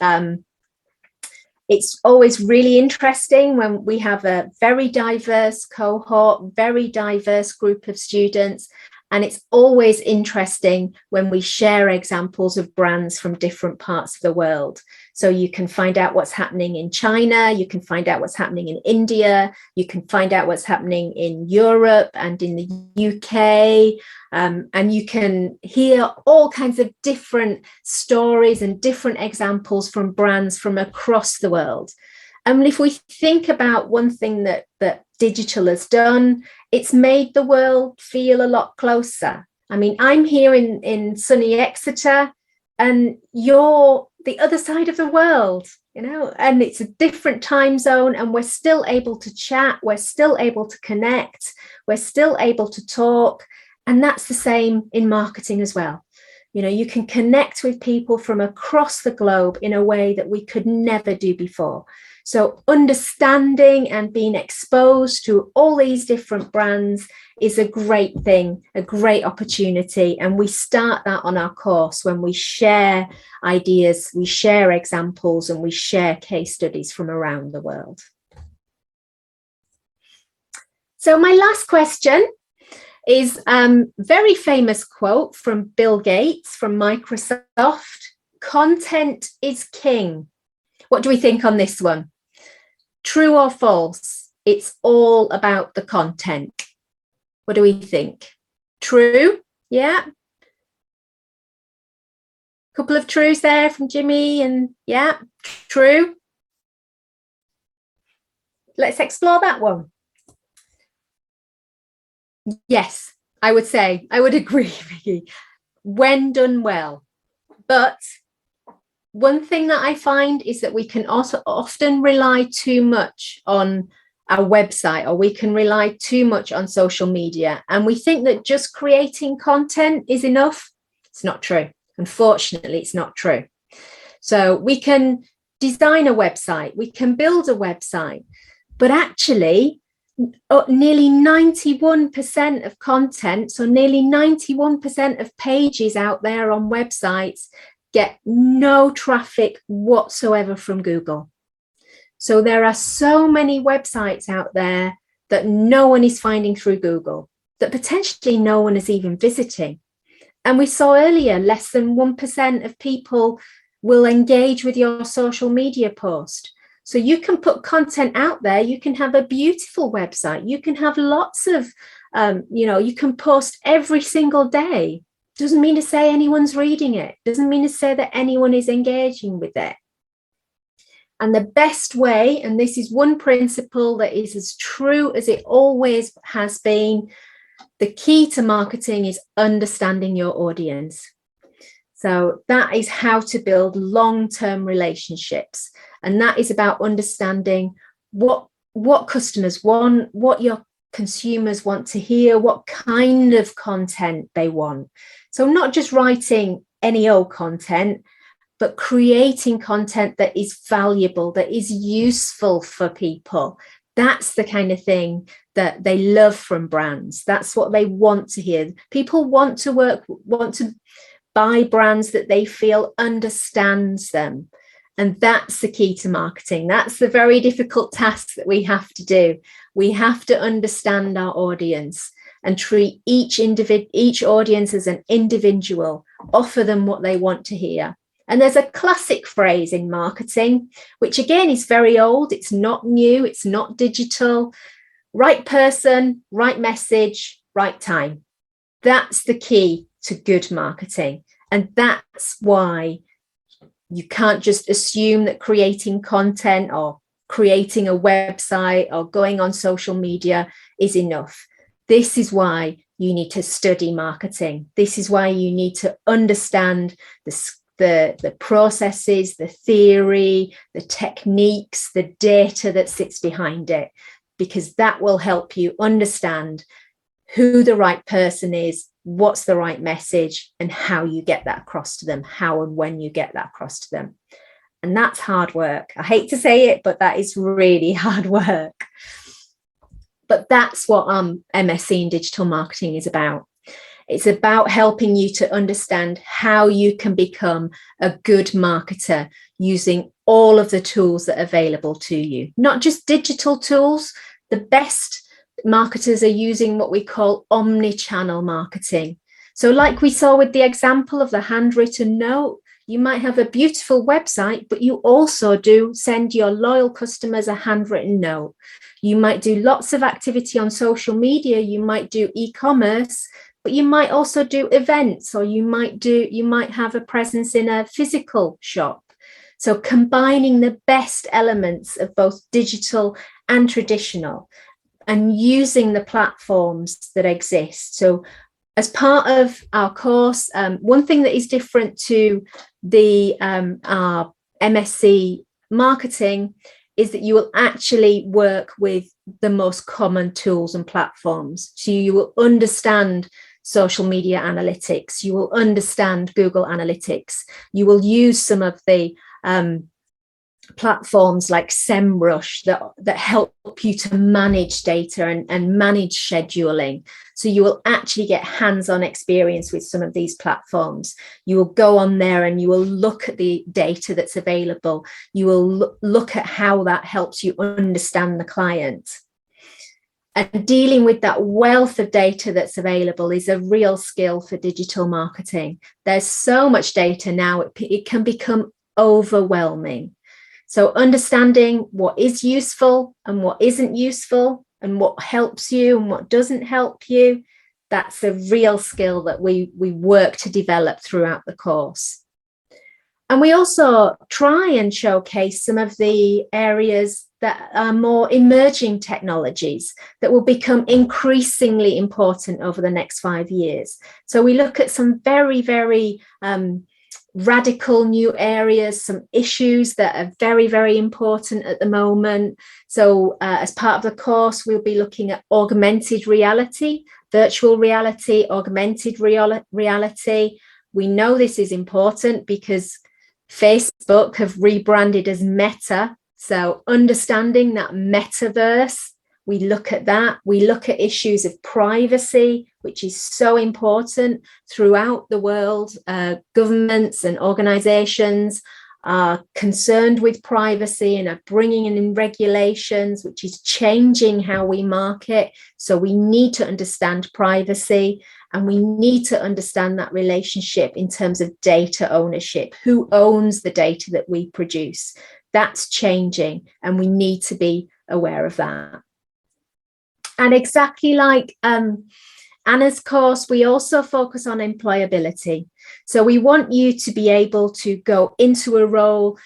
It's always really interesting when we have a very diverse cohort, very diverse group of students. And it's always interesting when we share examples of brands from different parts of the world. So you can find out what's happening in China, you can find out what's happening in India, you can find out what's happening in Europe and in the UK, and you can hear all kinds of different stories and different examples from brands from across the world. And if we think about one thing that digital has done, it's made the world feel a lot closer. I mean, I'm here in sunny Exeter and you're the other side of the world, and it's a different time zone, and we're still able to chat, we're still able to connect, we're still able to talk. And that's the same in marketing as well. You can connect with people from across the globe in a way that we could never do before. So understanding and being exposed to all these different brands is a great thing, a great opportunity. And we start that on our course when we share ideas, we share examples, and we share case studies from around the world. So my last question is a very famous quote from Bill Gates from Microsoft: "Content is king." What do we think on this one? True or false? It's all about the content. What do we think? True? Yeah. Couple of trues there from Jimmy, and yeah, true. Let's explore that one. Yes, I would agree, Vicky, when done well. But one thing that I find is that we can also often rely too much on our website, or we can rely too much on social media, and we think that just creating content is enough. It's not true. Unfortunately, it's not true. So we can design a website, we can build a website, but actually nearly 91% of content, so nearly 91% of pages out there on websites get no traffic whatsoever from Google. So there are so many websites out there that no one is finding through Google, that potentially no one is even visiting. And we saw earlier, less than 1% of people will engage with your social media post. So you can put content out there, you can have a beautiful website, you can have lots of, you can post every single day. Doesn't mean to say anyone's reading it, doesn't mean to say that anyone is engaging with it. And the best way, and this is one principle that is as true as it always has been, the key to marketing is understanding your audience. So that is how to build long-term relationships. And that is about understanding what customers want, what your consumers want to hear, what kind of content they want. So not just writing any old content, but creating content that is valuable, that is useful for people. That's the kind of thing that they love from brands. That's what they want to hear. People want to buy brands that they feel understands them. And that's the key to marketing. That's the very difficult task that we have to do. We have to understand our audience and treat each audience as an individual, offer them what they want to hear. And there's a classic phrase in marketing, which again is very old. It's not new. It's not digital. Right person, right message, right time. That's the key to good marketing. And that's why you can't just assume that creating content or creating a website or going on social media is enough. This is why you need to study marketing. This is why you need to understand the processes, the theory, the techniques, the data that sits behind it, because that will help you understand who the right person is, what's the right message, and how you get that across to them, how and when you get that across to them. And that's hard work. I hate to say it, but that is really hard work. But that's what MSc in digital marketing is about. It's about helping you to understand how you can become a good marketer using all of the tools that are available to you, not just digital tools. The best marketers are using what we call omni-channel marketing. So like we saw with the example of the handwritten note, you might have a beautiful website, but you also do send your loyal customers a handwritten note. You might do lots of activity on social media. You might do e-commerce, but you might also do events, or you might have a presence in a physical shop. So combining the best elements of both digital and traditional, and using the platforms that exist. So as part of our course, one thing that is different to our MSc marketing is that you will actually work with the most common tools and platforms. So you will understand social media analytics, you will understand Google Analytics, you will use some of the platforms like SEMrush that help you to manage data and manage scheduling. So you will actually get hands-on experience with some of these platforms. You will go on there and you will look at the data that's available. You will look at how that helps you understand the client. And dealing with that wealth of data that's available is a real skill for digital marketing. There's so much data now, it can become overwhelming. So understanding what is useful and what isn't useful, and what helps you and what doesn't help you, that's a real skill that we work to develop throughout the course. And we also try and showcase some of the areas that are more emerging technologies that will become increasingly important over the next 5 years. So we look at some very, very radical new areas, some issues that are very, very important at the moment. So as part of the course, we'll be looking at augmented reality, virtual reality, augmented reality. We know this is important because Facebook have rebranded as Meta. So understanding that metaverse we look at that. We look at issues of privacy, which is so important throughout the world. Governments and organizations are concerned with privacy and are bringing in regulations, which is changing how we market. So we need to understand privacy, and we need to understand that relationship in terms of data ownership. Who owns the data that we produce? That's changing, and we need to be aware of that. And exactly like Anna's course, we also focus on employability. So we want you to be able to go into a role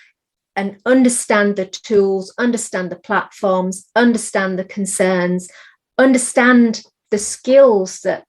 and understand the tools, understand the platforms, understand the concerns, understand the skills that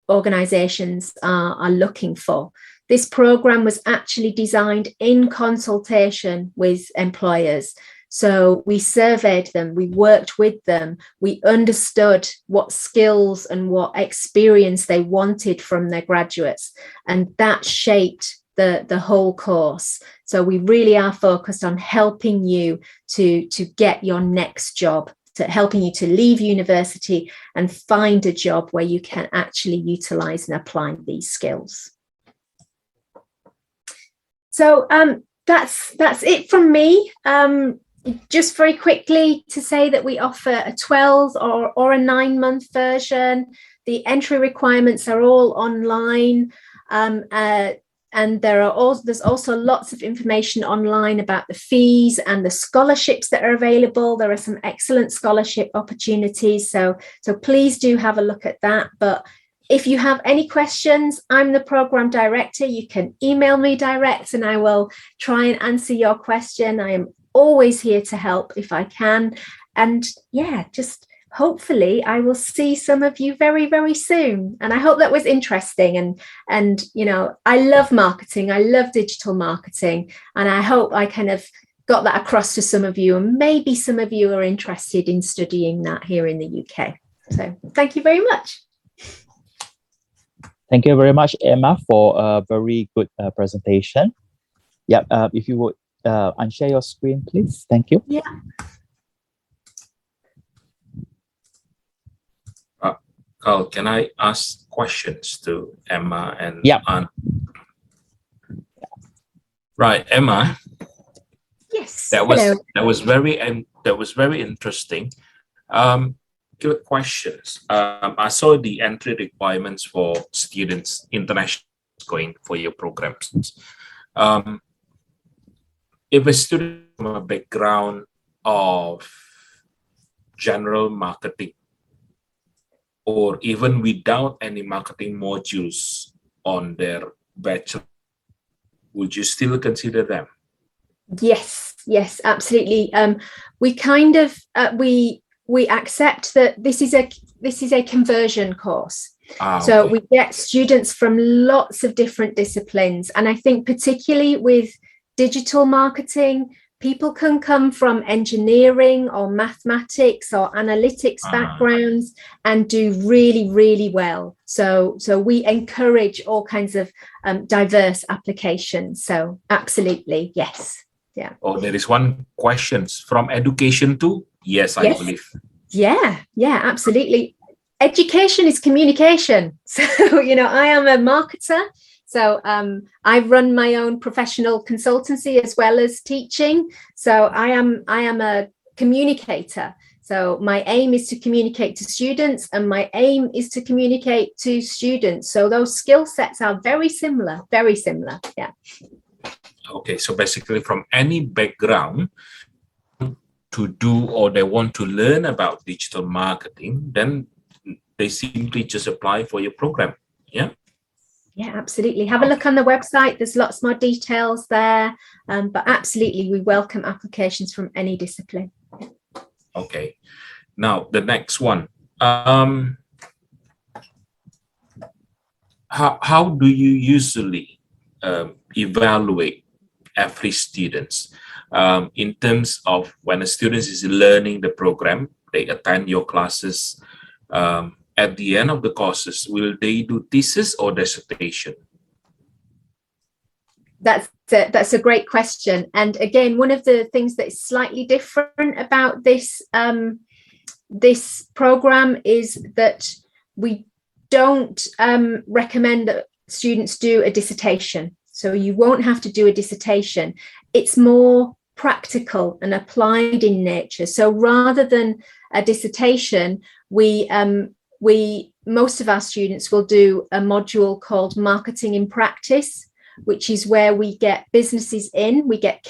organizations are looking for. This program was actually designed in consultation with employers. So we surveyed them, we worked with them, we understood what skills and what experience they wanted from their graduates, and that shaped the whole course. So we really are focused on helping you to get your next job, to helping you to leave university and find a job where you can actually utilize and apply these skills. So that's it from me. Just very quickly to say that we offer a 12 or a 9-month version. The entry requirements are all online. And there's also lots of information online about the fees and the scholarships that are available. There are some excellent scholarship opportunities. So please do have a look at that. But if you have any questions, I'm the program director. You can email me direct and I will try and answer your question. I am always here to help if I can. And yeah, just hopefully I will see some of you very, very soon. And I hope that was interesting. And you know, I love marketing. I love digital marketing. And I hope I kind of got that across to some of you. And maybe some of you are interested in studying that here in the UK. So thank you very much. Thank you very much, Emma, for a very good presentation. Yeah, if you would unshare your screen, please. Thank you. Yeah. Carl, can I ask questions to Emma and Anna? Right, Emma. Yes. That was very interesting. Good questions. I saw the entry requirements for students international going for your programs. If a student from a background of general marketing, or even without any marketing modules on their bachelor, would you still consider them? Yes, absolutely. We kind of we accept that this is a conversion course. So okay. We get students from lots of different disciplines, and I think particularly with digital marketing, people can come from engineering or mathematics or analytics backgrounds and do really, really well. So we encourage all kinds of diverse applications. So absolutely, yes. Yeah. Oh, there is one question from education too. Yes, I believe. Yeah, absolutely. Education is communication. So, you know, I am a marketer. So I run my own professional consultancy as well as teaching. So I am a communicator. So my aim is to communicate to students, and my aim is to communicate to students. So those skill sets are very similar. Yeah. Okay, so basically from any background to do, or they want to learn about digital marketing, then they simply just apply for your program. Yeah. Yeah, absolutely. Have a look on the website. There's lots more details there. But absolutely, we welcome applications from any discipline. Okay. Now, the next one. How do you usually evaluate every student in terms of when a student is learning the program, they attend your classes, at the end of the courses, will they do thesis or dissertation? That's a great question. And again, one of the things that is slightly different about this this program is that we don't recommend that students do a dissertation. So you won't have to do a dissertation. It's more practical and applied in nature. So rather than a dissertation, we most of our students will do a module called Marketing in Practice, which is where we get businesses in, we get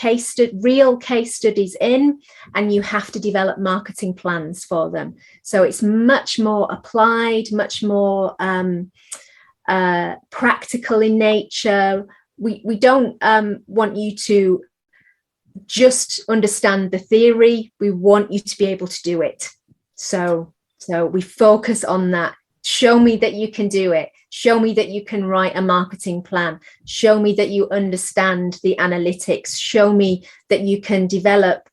real case studies in, and you have to develop marketing plans for them. So it's much more applied, much more practical in nature. We don't want you to just understand the theory. We want you to be able to do it. So we focus on that. Show me that you can do it. Show me that you can write a marketing plan. Show me that you understand the analytics. Show me that you can develop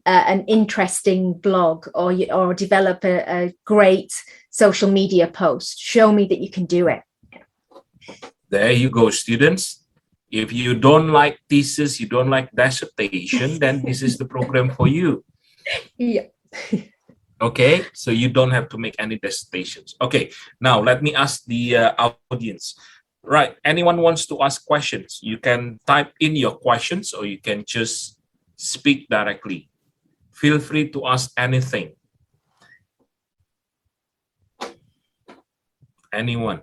an interesting blog or develop a great social media post. Show me that you can do it. There you go, students. If you don't like thesis, you don't like dissertation, then this is the program for you. Yeah. Okay, so you don't have to make any dissertations. Okay, now let me ask the audience. Right, anyone wants to ask questions? You can type in your questions or you can just speak directly. Feel free to ask anything. Anyone?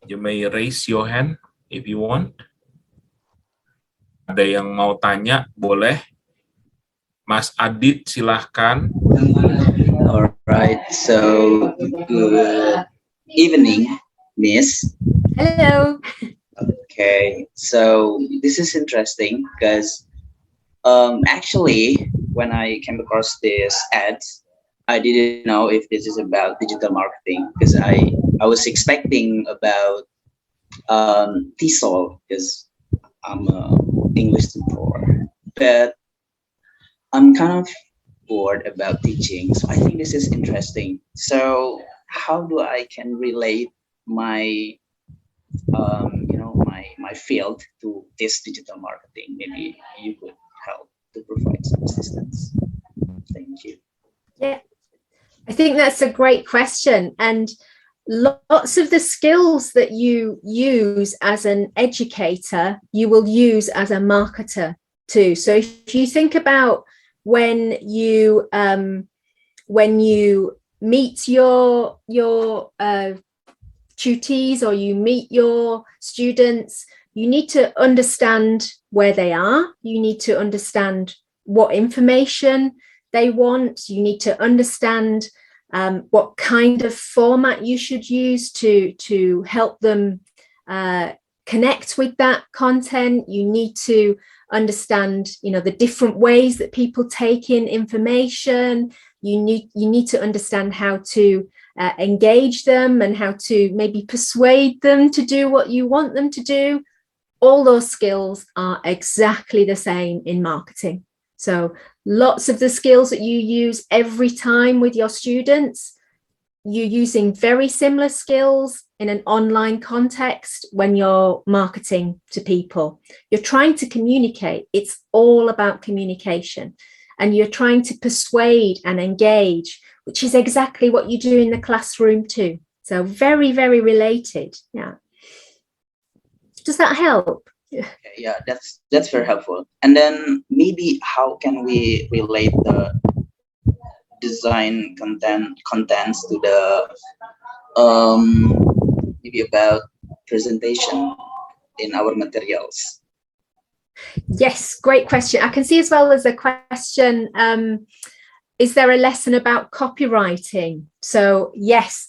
You may raise your hand if you want. Ada yang mau tanya, boleh. Mas Adit, silahkan. All right, so good evening, Miss. Hello. Okay, so this is interesting because actually, when I came across this ads, I didn't know if this is about digital marketing because I was expecting about TESOL because I'm a English tutor, but I'm kind of bored about teaching, so I think this is interesting. So how do I can relate my my field to this digital marketing? Maybe you could help to provide some assistance. Thank you. Yeah, I think that's a great question, and lots of the skills that you use as an educator, you will use as a marketer too. So if you think about when you meet your tutees or you meet your students, you need to understand where they are. You need to understand what information they want. You need to understand what kind of format you should use to help them connect with that content. You need to understand, the different ways that people take in information. You need to understand how to engage them and how to maybe persuade them to do what you want them to do. All those skills are exactly the same in marketing. So lots of the skills that you use every time with your students, you're using very similar skills in an online context when you're marketing to people. You're trying to communicate. It's all about communication. And you're trying to persuade and engage, which is exactly what you do in the classroom too. So very, very related. Yeah. Does that help? Okay, yeah, that's very helpful. And then maybe how can we relate the design contents to the maybe about presentation in our materials? Yes, great question. I can see as well as a question, is there a lesson about copywriting? So yes,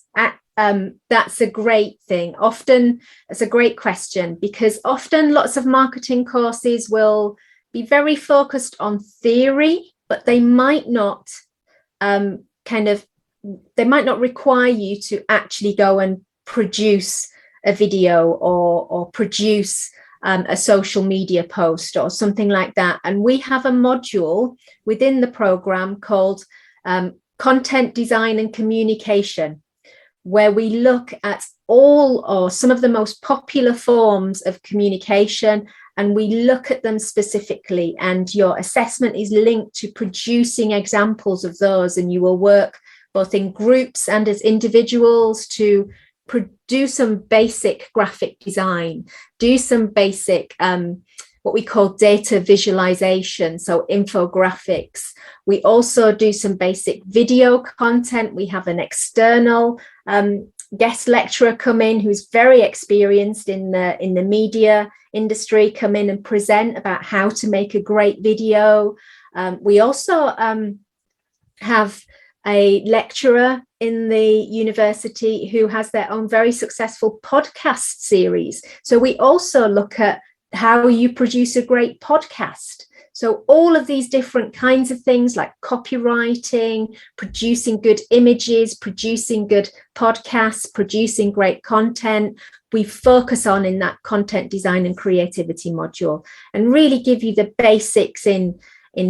that's a great thing. Often it's a great question because often lots of marketing courses will be very focused on theory, but they might not they might not require you to actually go and produce a video or produce a social media post or something like that. And we have a module within the program called Content Design and Communication, where we look at all or some of the most popular forms of communication and we look at them specifically, and your assessment is linked to producing examples of those, and you will work both in groups and as individuals to produce some basic graphic design, do some basic what we call data visualization, so infographics. We also do some basic video content. We have an external guest lecturer come in who's very experienced in the media industry, come in and present about how to make a great video. We also have a lecturer in the university who has their own very successful podcast series. So we also look at how you produce a great podcast. So all of these different kinds of things like copywriting, producing good images, producing good podcasts, producing great content, we focus on in that content design and creativity module, and really give you the basics in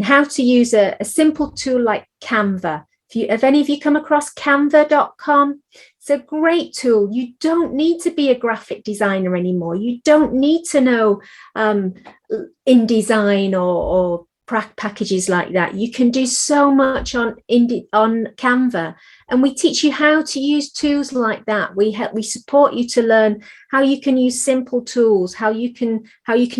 how to use a simple tool like Canva. Have any of you come across canva.com? It's a great tool. You don't need to be a graphic designer anymore. You don't need to know InDesign or packages like that. You can do so much on Canva, and we teach you how to use tools like that. We support you to learn how you can use simple tools, how you can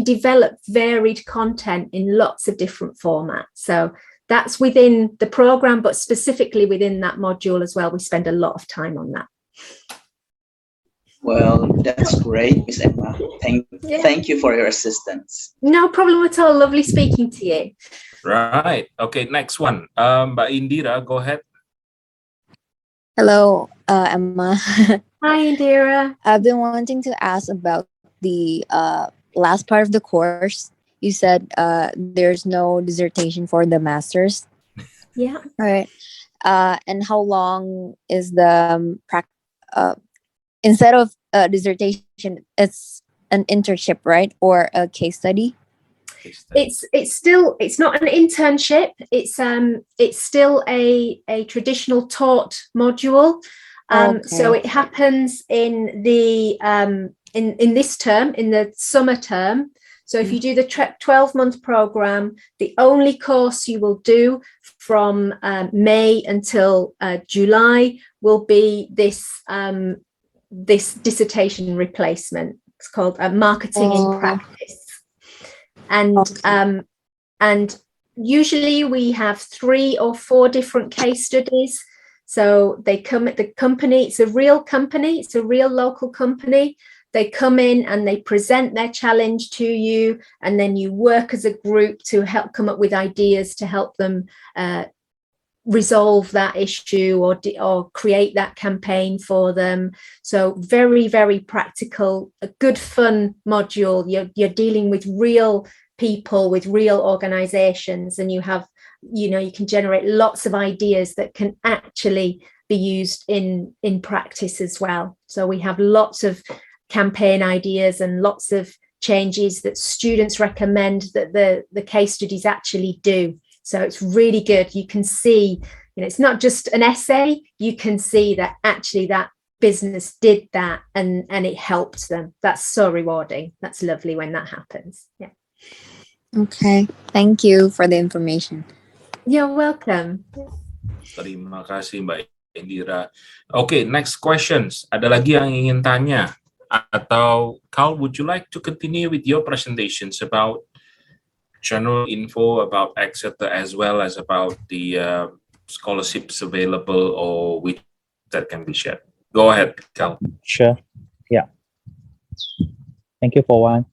develop varied content in lots of different formats. So that's within the program, but specifically within that module as well. We spend a lot of time on that. Well, that's great, Miss Emma. Thank you for your assistance. No problem at all. Lovely speaking to you. Right. Okay, next one. Mbak Indira, go ahead. Hello, Emma. Hi, Indira. I've been wanting to ask about the last part of the course. You said there's no dissertation for the master's. Yeah. All right. And how long is the instead of a dissertation, it's an internship, right? Or a case study? It's not an internship. It's still a traditional taught module. Okay. So it happens in the in this term, in the summer term. So if you do the 12-month program, the only course you will do from May until July will be this dissertation replacement. It's called Marketing in Practice. And usually we have 3 or 4 different case studies. So they come at the company. It's a real company. It's a real local company. They come in and they present their challenge to you, and then you work as a group to help come up with ideas to help them resolve that issue or create that campaign for them. So very, very practical, a good fun module. You're dealing with real people, with real organizations, and you can generate lots of ideas that can actually be used in practice as well. So we have lots of campaign ideas and lots of changes that students recommend that the case studies actually do. So it's really good. You can see, it's not just an essay. You can see that actually that business did that and it helped them. That's so rewarding. That's lovely when that happens. Yeah. Okay. Thank you for the information. You're welcome. Terima kasih Mbak Indira. Okay, next questions. Ada lagi yang ingin tanya? Atau Carl, would you like to continue with your presentations about general info about Exeter as well as about the scholarships available or which that can be shared? Go ahead, Carl. Sure. Yeah. Thank you for one.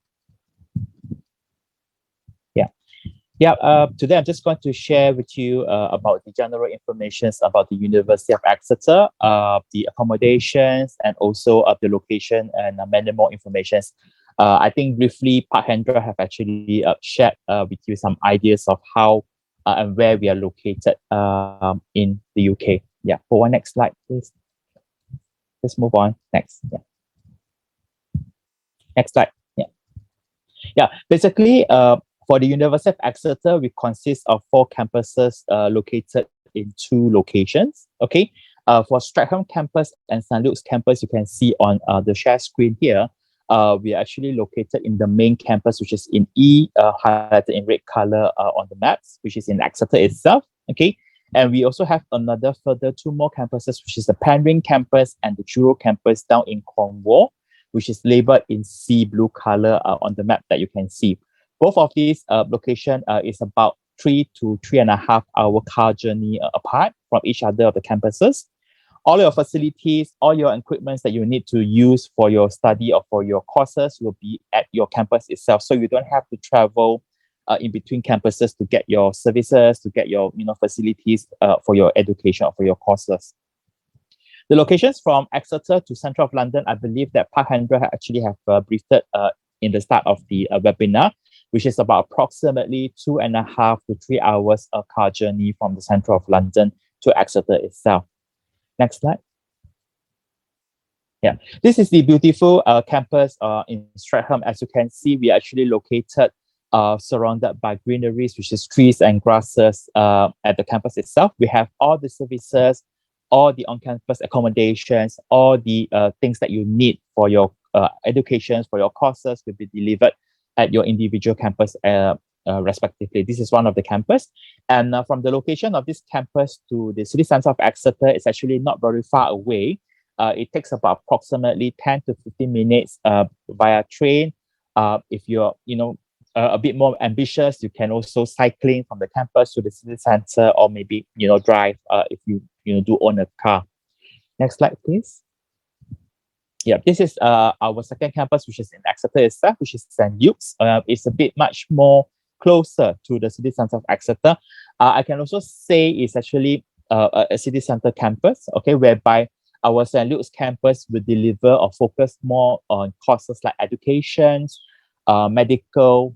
Today I'm just going to share with you about the general information about the University of Exeter, the accommodations, and also the location, and many more information. I think briefly, Hendra have actually shared with you some ideas of how and where we are located in the UK. Yeah, for one next slide, please. Let's move on. Next. Yeah. Next slide. Yeah. Basically, for the University of Exeter, we consist of 4 campuses located in 2 locations. Okay, for Streatham campus and St. Luke's campus, you can see on the share screen here. We are actually located in the main campus, which is in E, highlighted in red color on the maps, which is in Exeter itself. Okay, and we also have further 2 more campuses, which is the Penryn campus and the Truro campus down in Cornwall, which is labeled in sea blue color on the map that you can see. Both of these location is about 3 to 3.5 hour car journey apart from each other of the campuses. All your facilities, all your equipments that you need to use for your study or for your courses will be at your campus itself. So you don't have to travel in between campuses to get your services, to get your facilities for your education or for your courses. The locations from Exeter to central of London, I believe that Park Hendra actually have briefed in the start of the webinar, which is about approximately 2.5 to 3 hours of car journey from the centre of London to Exeter itself. Next slide. Yeah, this is the beautiful campus in Streatham. As you can see, we are actually located surrounded by greeneries, which is trees and grasses at the campus itself. We have all the services, all the on-campus accommodations, all the things that you need for your education, for your courses will be delivered at your individual campus respectively. This is one of the campus. And from the location of this campus to the city centre of Exeter, it's actually not very far away. It takes about approximately 10 to 15 minutes via train. If you're, a bit more ambitious, you can also cycling from the campus to the city centre, or maybe, drive if you, do own a car. Next slide, please. Yeah, this is our second campus, which is in Exeter itself, which is St. Luke's. It's a bit much more closer to the city centre of Exeter. I can also say it's actually a city centre campus, okay, whereby our St. Luke's campus will deliver or focus more on courses like education, medical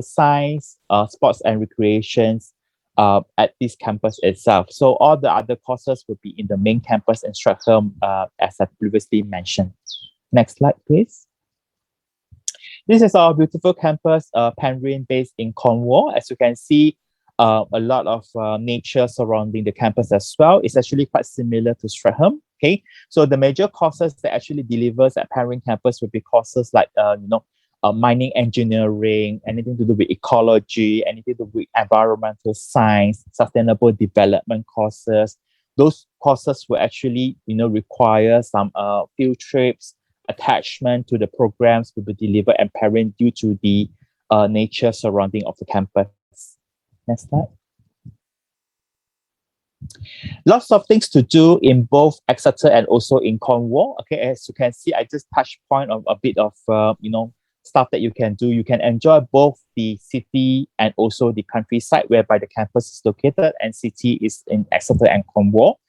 science, sports and recreations at this campus itself. So all the other courses will be in the main campus in Streatham, as I previously mentioned. Next slide, please. This is our beautiful campus, Penryn, based in Cornwall. As you can see, a lot of nature surrounding the campus as well. It's actually quite similar to Streatham. Okay, so the major courses that actually delivers at Penryn campus will be courses like mining engineering, anything to do with ecology, anything to do with environmental science, sustainable development courses. Those courses will actually, require some field trips, attachment to the programs will be delivered at Penryn due to the nature surrounding of the campus. Next slide. Lots of things to do in both Exeter and also in Cornwall. Okay, as you can see, I just touched point on a bit of stuff that you can do. You can enjoy both the city and also the countryside, whereby the campus is located, and city is in Exeter and Cornwall.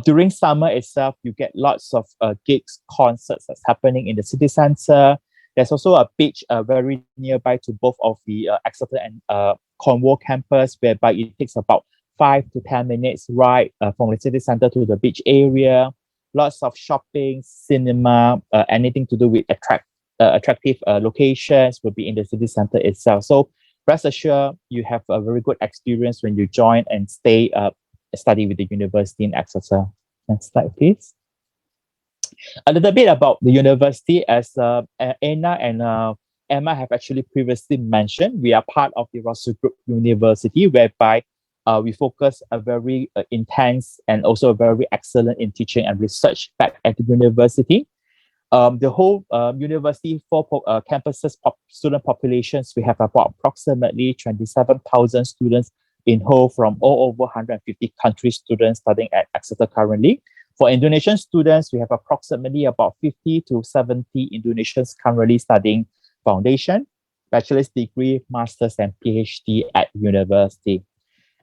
During summer itself, you get lots of gigs, concerts that's happening in the city centre. There's also a beach very nearby to both of the Exeter and Cornwall campus, whereby it takes about 5 to 10 minutes ride from the city centre to the beach area. Lots of shopping, cinema, anything to do with attractive locations will be in the city centre itself. So rest assured, you have a very good experience when you join and stay study with the university in Exeter. Next slide, please. A little bit about the university, as Anna and Emma have actually previously mentioned. We are part of the Russell Group University, whereby we focus a very intense and also very excellent in teaching and research back at the university. The whole university, 4 campuses, student populations, we have about approximately 27,000 students in whole from all over 150 countries, students studying at Exeter currently. For Indonesian students, we have approximately about 50 to 70 Indonesians currently studying foundation, bachelor's degree, master's, and PhD at university.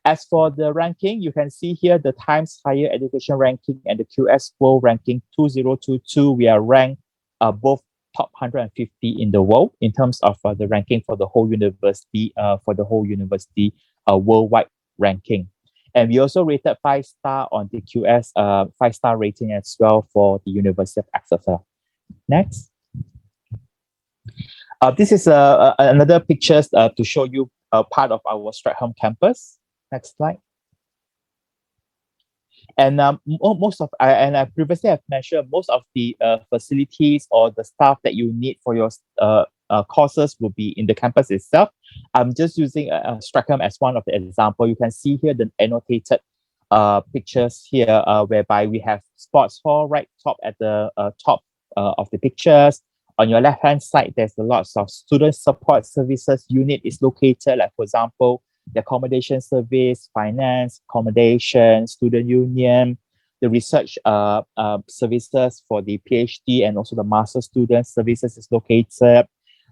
As for the ranking, you can see here the Times Higher Education Ranking and the QS World Ranking 2022. We are ranked both top 150 in the world in terms of the ranking for the whole university, worldwide ranking. And we also rated 5-star on the QS 5-star rating as well for the University of Exeter. Next. This is another pictures to show you part of our Streatham campus. Next slide. And I previously have mentioned most of the facilities or the staff that you need for your courses will be in the campus itself. I'm just using Strategi as one of the example. You can see here the annotated pictures here, whereby we have sports hall right top at the top of the pictures. On your left hand side, there's a lots of student support services unit is located, like for example, the accommodation service, finance, accommodation, student union, the research services for the PhD and also the master student services is located.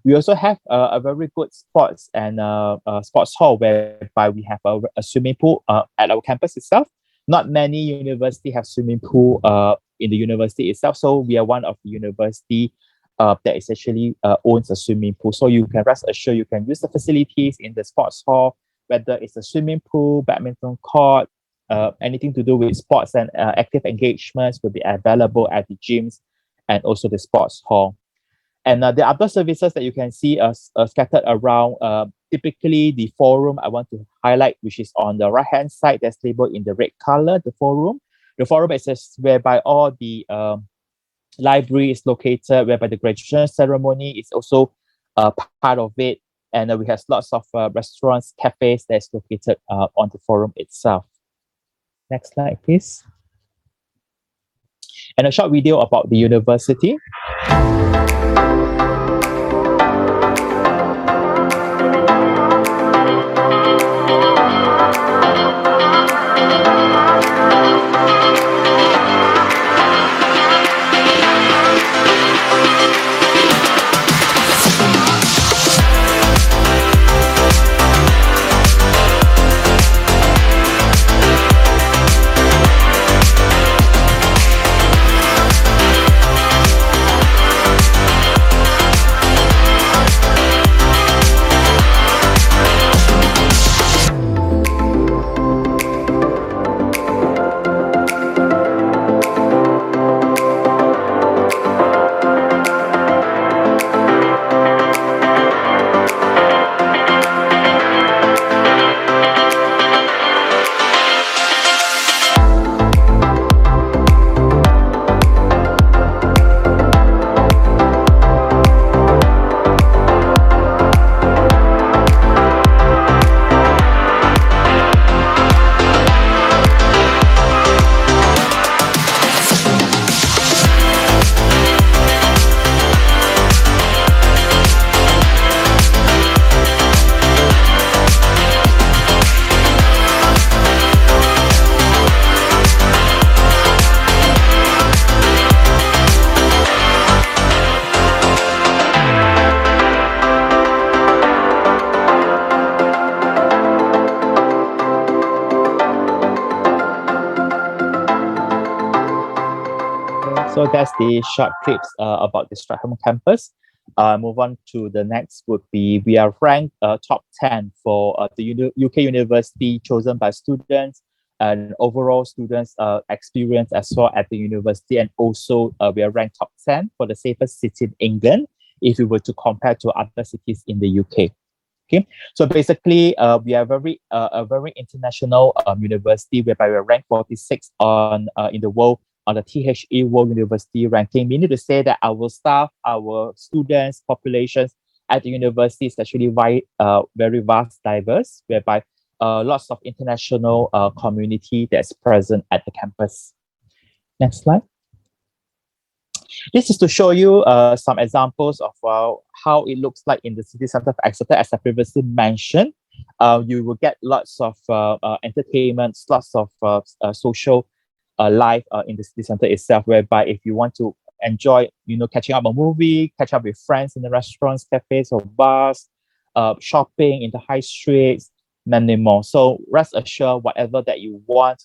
We also have a very good sports and sports hall whereby we have a swimming pool at our campus itself. Not many universities have swimming pool in the university itself, so we are one of the university that is actually owns a swimming pool. So you can rest assured you can use the facilities in the sports hall, whether it's a swimming pool, badminton court, anything to do with sports and active engagements will be available at the gyms and also the sports hall. And the other services that you can see scattered around, typically the forum I want to highlight, which is on the right-hand side, that's labeled in the red color, the forum. The forum is just whereby all the library is located, whereby the graduation ceremony is also part of it. And we have lots of restaurants, cafes that's located on the forum itself. Next slide, please. And a short video about the university. So that's the short clips about the Strategi campus. Move on to the next would be, we are ranked top 10 for the UK university chosen by students and overall students experience as well at the university. And also we are ranked top 10 for the safest city in England if we were to compare to other cities in the UK. Okay, so basically we are a very international university whereby we're ranked 46 on in the world on the THE World University ranking, meaning to say that our staff, our students, populations at the university is actually very vast, diverse, whereby lots of international community that's present at the campus. Next slide. This is to show you some examples of how it looks like in the city center of Exeter. As I previously mentioned, you will get lots of entertainment, lots of social life in the city center itself, whereby if you want to enjoy, catching up a movie, catch up with friends in the restaurants, cafes or bars, shopping in the high streets, many more. So rest assured, whatever that you want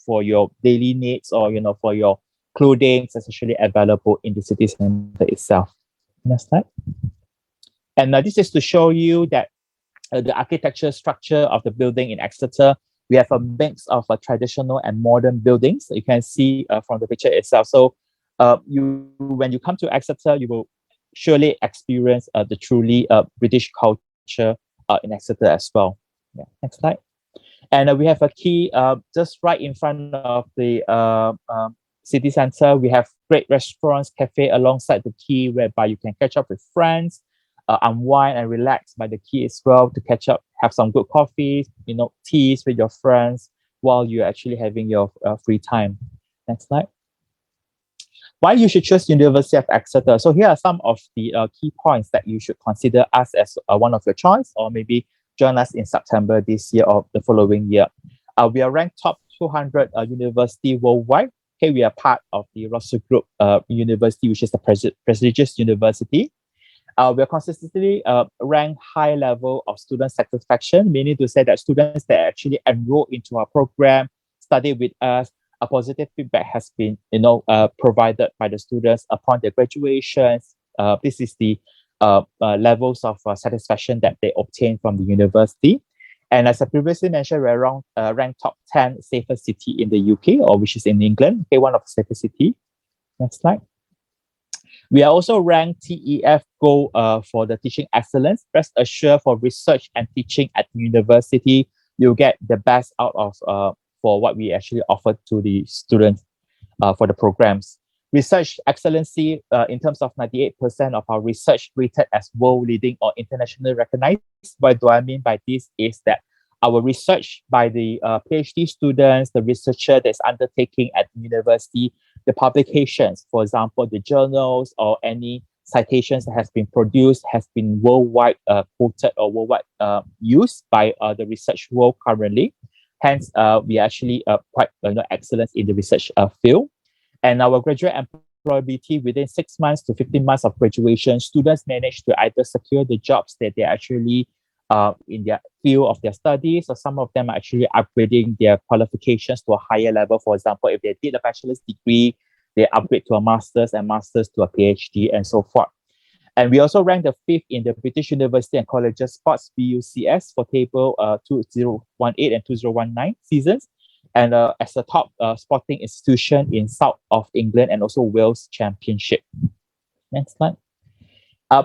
for your daily needs or, for your clothing is actually available in the city center itself. Next slide. And this is to show you that the architecture structure of the building in Exeter, we have a mix of traditional and modern buildings. You can see from the picture itself. So when you come to Exeter, you will surely experience the truly British culture in Exeter as well. Yeah. Next slide. And we have a key just right in front of the city center. We have great restaurants, cafe alongside the quay, whereby you can catch up with friends, unwind and relax by the quay as well, to catch up, have some good coffees, teas with your friends while you're actually having your free time. Next slide. Why you should choose University of Exeter? So here are some of the key points that you should consider us as one of your choice, or maybe join us in September this year or the following year. We are ranked top 200 university worldwide. Okay, we are part of the Russell Group University, which is the prestigious university. We are consistently ranked high level of student satisfaction, meaning to say that students that actually enroll into our program, study with us, a positive feedback has been provided by the students upon their graduations. This is the levels of satisfaction that they obtain from the university. And as I previously mentioned, we're ranked top 10 safest city in the UK, or which is in England, okay, one of the safest city. Next slide. We are also ranked TEF Gold for the teaching excellence. Rest assured, for research and teaching at the university, you'll get the best out of for what we actually offer to the students for the programs. Research excellency, in terms of 98% of our research rated as world leading or internationally recognized. What do I mean by this is that our research by the PhD students, the researcher that's undertaking at the university, the publications, for example, the journals or any citations that has been produced has been worldwide quoted or worldwide used by the research world currently. Hence, we are actually quite excellent in the research field. And our graduate employability, within 6 months to 15 months of graduation, students manage to either secure the jobs that they actually in their field of their studies, or some of them are actually upgrading their qualifications to a higher level. For example, if they did a bachelor's degree, they upgrade to a master's and master's to a PhD and so forth. And we also ranked the 5th in the British University and Colleges Sports BUCS for table 2018 and 2019 seasons, and as a top sporting institution in South of England and also Wales Championship. Next slide.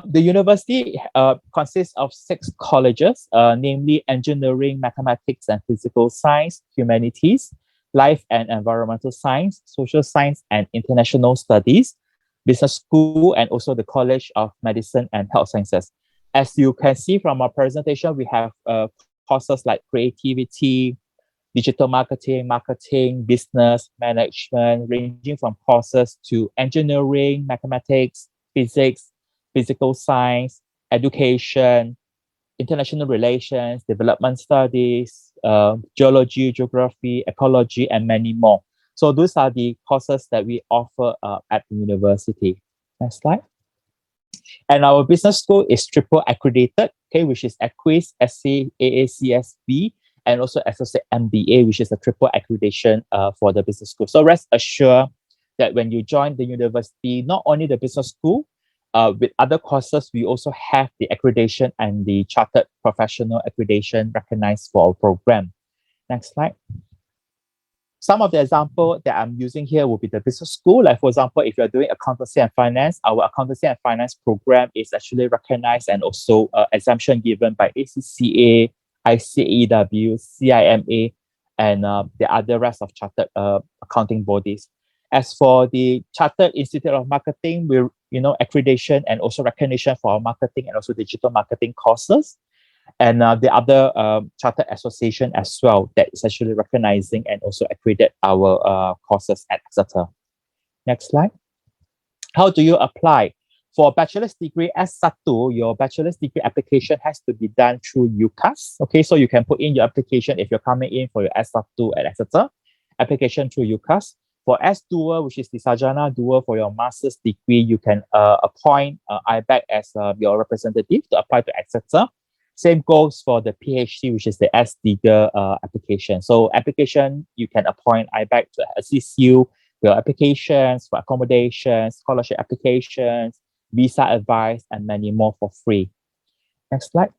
The university consists of 6 colleges, namely Engineering, Mathematics and Physical Science, Humanities, Life and Environmental Science, Social Science and International Studies, Business School, and also the College of Medicine and Health Sciences. As you can see from our presentation, we have courses like creativity, digital marketing, business, management, ranging from courses to engineering, mathematics, physics, physical science, education, international relations, development studies, geology, geography, ecology, and many more. So those are the courses that we offer at the university. Next slide. And our business school is triple accredited, okay, which is ACQUIS, SC, AACSB, and also Associate MBA, which is a triple accreditation for the business school. So rest assured that when you join the university, not only the business school, with other courses, we also have the accreditation and the chartered professional accreditation recognized for our program. Next slide. Some of the example that I'm using here will be the business school. Like for example, if you're doing accountancy and finance, our accountancy and finance program is actually recognized and also exemption given by ACCA, ICAEW, CIMA, and the other rest of chartered accounting bodies. As for the Chartered Institute of Marketing, we're accreditation and also recognition for our marketing and also digital marketing courses, and the other chartered association as well that is actually recognizing and also accredit our courses at Exeter. Next slide. How do you apply? For bachelor's degree S1, your bachelor's degree application has to be done through UCAS. Okay, so you can put in your application if you're coming in for your S1 at Exeter, application through UCAS. For S2, which is the Sarjana Dual for your master's degree, you can appoint IBEC as your representative to apply to Exeter. Same goes for the PhD, which is the S-Digger application. So application, you can appoint IBEC to assist you with your applications, for accommodations, scholarship applications, visa advice, and many more for free. Next slide.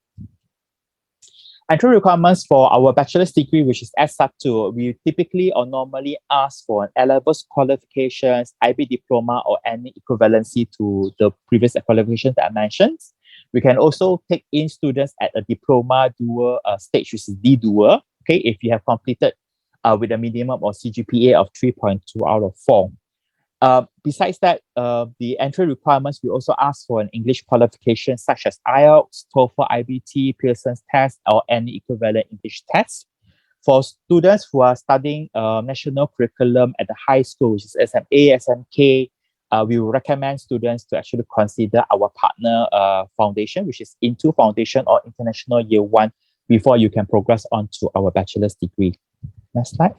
Entry requirements for our bachelor's degree, which is S1, we typically or normally ask for an A-levels qualifications, IB diploma, or any equivalency to the previous qualifications that I mentioned. We can also take in students at a diploma dual stage, which is D dual. okay, if you have completed with a minimum or CGPA of 3.2 out of 4. Besides that, the entry requirements, we also ask for an English qualification such as IELTS, TOEFL, IBT, Pearson's test, or any equivalent English test. For students who are studying national curriculum at the high school, which is SMA, SMK, we will recommend students to actually consider our partner foundation, which is Into Foundation or International Year 1, before you can progress on to our bachelor's degree. Next slide.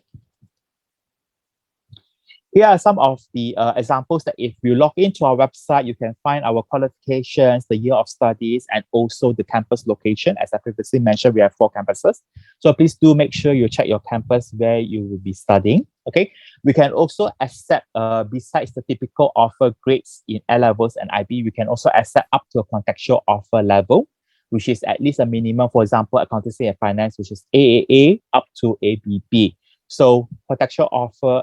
Here are some of the examples that if you log into our website, you can find our qualifications, the year of studies, and also the campus location. As I previously mentioned, we have 4 campuses. So please do make sure you check your campus where you will be studying. Okay. We can also accept, besides the typical offer grades in A levels and IB, we can also accept up to a contextual offer level, which is at least a minimum, for example, accountancy and finance, which is AAA up to ABB. So contextual offer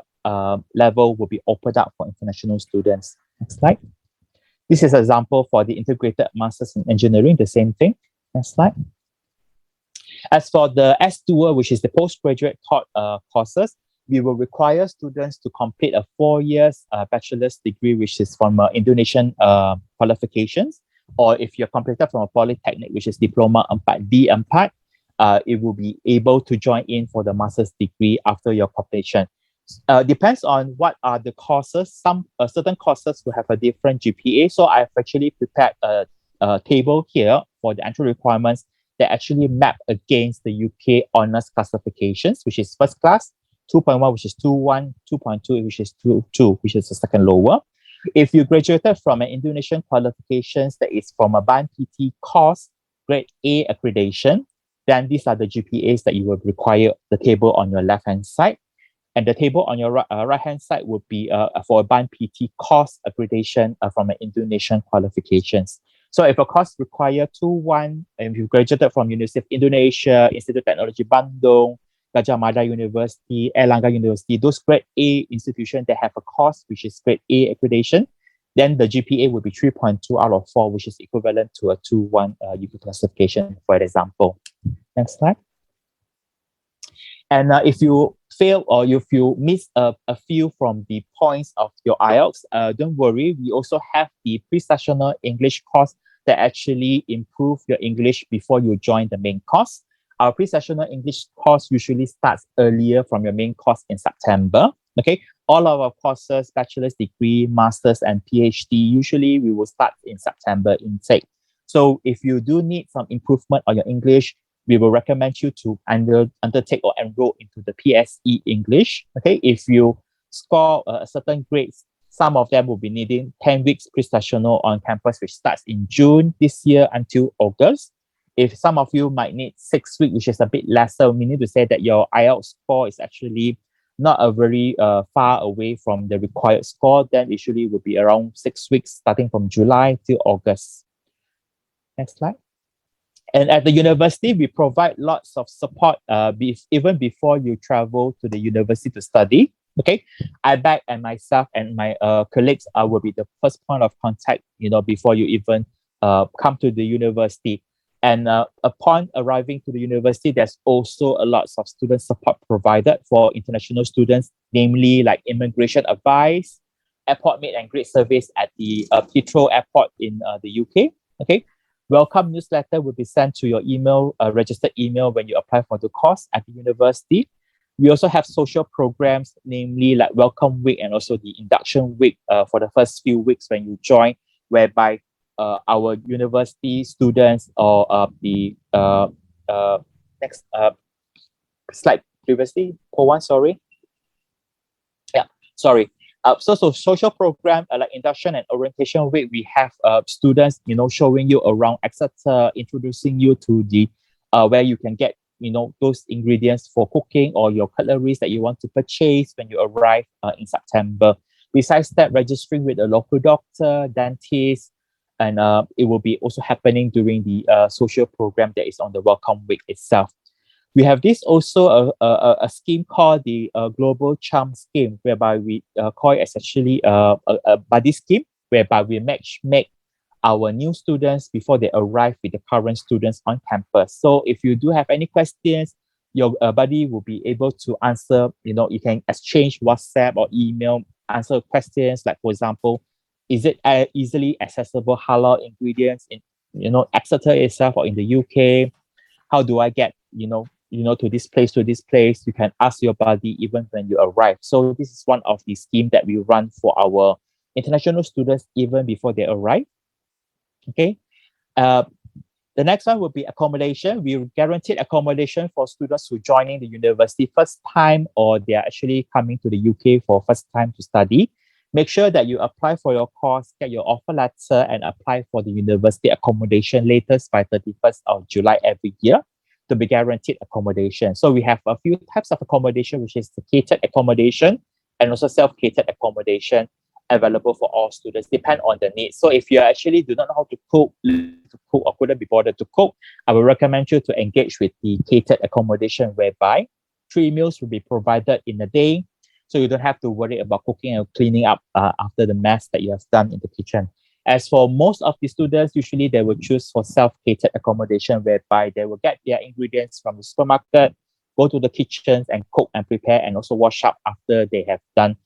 level will be opened up for international students. Next slide. This is an example for the integrated masters in engineering, the same thing. Next slide. As for the S2, which is the postgraduate taught courses, we will require students to complete a 4 years bachelor's degree, which is from Indonesian qualifications, or if you're completed from a polytechnic, which is diploma 4D 4, it will be able to join in for the master's degree after your completion. Depends on what are the courses. Some certain courses will have a different GPA. So I've actually prepared a table here for the entry requirements that actually map against the UK honours classifications, which is first class, 2.1, which is 2.1, 2.2, which is 2.2, which is the second lower. If you graduated from an Indonesian qualifications that is from a Band PT course, grade A accreditation, then these are the GPAs that you will require, the table on your left-hand side. And the table on your right-hand side would be for a Band PT course accreditation from an Indonesian qualifications. So if a course require 2.1, and you graduated from University of Indonesia, Institute of Technology Bandung, Gajah Mada University, Airlangga University, those grade A institutions that have a course which is grade A accreditation, then the GPA will be 3.2 out of 4, which is equivalent to a 2.1 UK classification, for example. Next slide. And if you fail or if you miss a few from the points of your IELTS, don't worry. We also have the pre-sessional English course that actually improve your English before you join the main course. Our pre-sessional English course usually starts earlier from your main course in September. Okay, all of our courses, bachelor's degree, master's, and PhD, usually we will start in September intake. So if you do need some improvement on your English, we will recommend you to undertake or enroll into the PSE English. Okay, if you score a certain grades, some of them will be needing 10 weeks pre-sessional on campus, which starts in June this year until August. If some of you might need 6 weeks, which is a bit lesser, we need to say that your IELTS score is actually not a very far away from the required score, then usually would be around 6 weeks starting from July till August. Next slide. And at the university, we provide lots of support even before you travel to the university to study. Okay, IBEC and myself and my colleagues will be the first point of contact, before you even come to the university. And upon arriving to the university, there's also a lot of student support provided for international students, namely like immigration advice, airport meet and greet service at the Heathrow Airport in the UK. Okay. Welcome newsletter will be sent to your email, registered email when you apply for the course at the university. We also have social programs, namely like Welcome Week and also the Induction Week for the first few weeks when you join, whereby our university students or the next slide previously, sorry. Yeah, sorry. So social program like induction and orientation week, we have students, showing you around Exeter, introducing you to the where you can get, those ingredients for cooking or your cutleries that you want to purchase when you arrive in September. Besides that, registering with a local doctor, dentist, and it will be also happening during the social program that is on the Welcome Week itself. We have this also a scheme called the Global Charm Scheme, whereby we call it as actually a buddy scheme, whereby we make our new students before they arrive with the current students on campus. So if you do have any questions, your buddy will be able to answer, you can exchange WhatsApp or email, answer questions like, for example, is it easily accessible halal ingredients in, Exeter itself or in the UK? How do I get, to this place, You can ask your buddy even when you arrive. So this is one of the schemes that we run for our international students even before they arrive. Okay. The next one will be accommodation. We guaranteed accommodation for students who joining the university first time, or they are actually coming to the UK for first time to study. Make sure that you apply for your course, get your offer letter, and apply for the university accommodation latest by 31st of July every year to be guaranteed accommodation. So we have a few types of accommodation, which is the catered accommodation and also self-catered accommodation available for all students, depend on the needs. So if you actually do not know how to cook or couldn't be bothered to cook, I will recommend you to engage with the catered accommodation, whereby 3 meals will be provided in a day. So you don't have to worry about cooking and cleaning up after the mess that you have done in the kitchen. As for most of the students, usually they will choose for self-catered accommodation, whereby they will get their ingredients from the supermarket, go to the kitchens and cook and prepare, and also wash up after they have done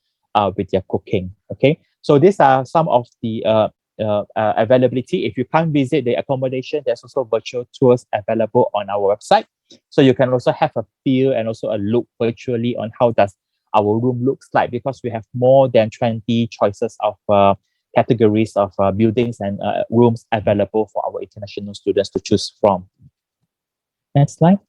with their cooking. Okay, so these are some of the availability. If you can't visit the accommodation, there's also virtual tours available on our website. So you can also have a feel and also a look virtually on how does our room looks like, because we have more than 20 choices of categories of buildings and rooms available for our international students to choose from. Next slide.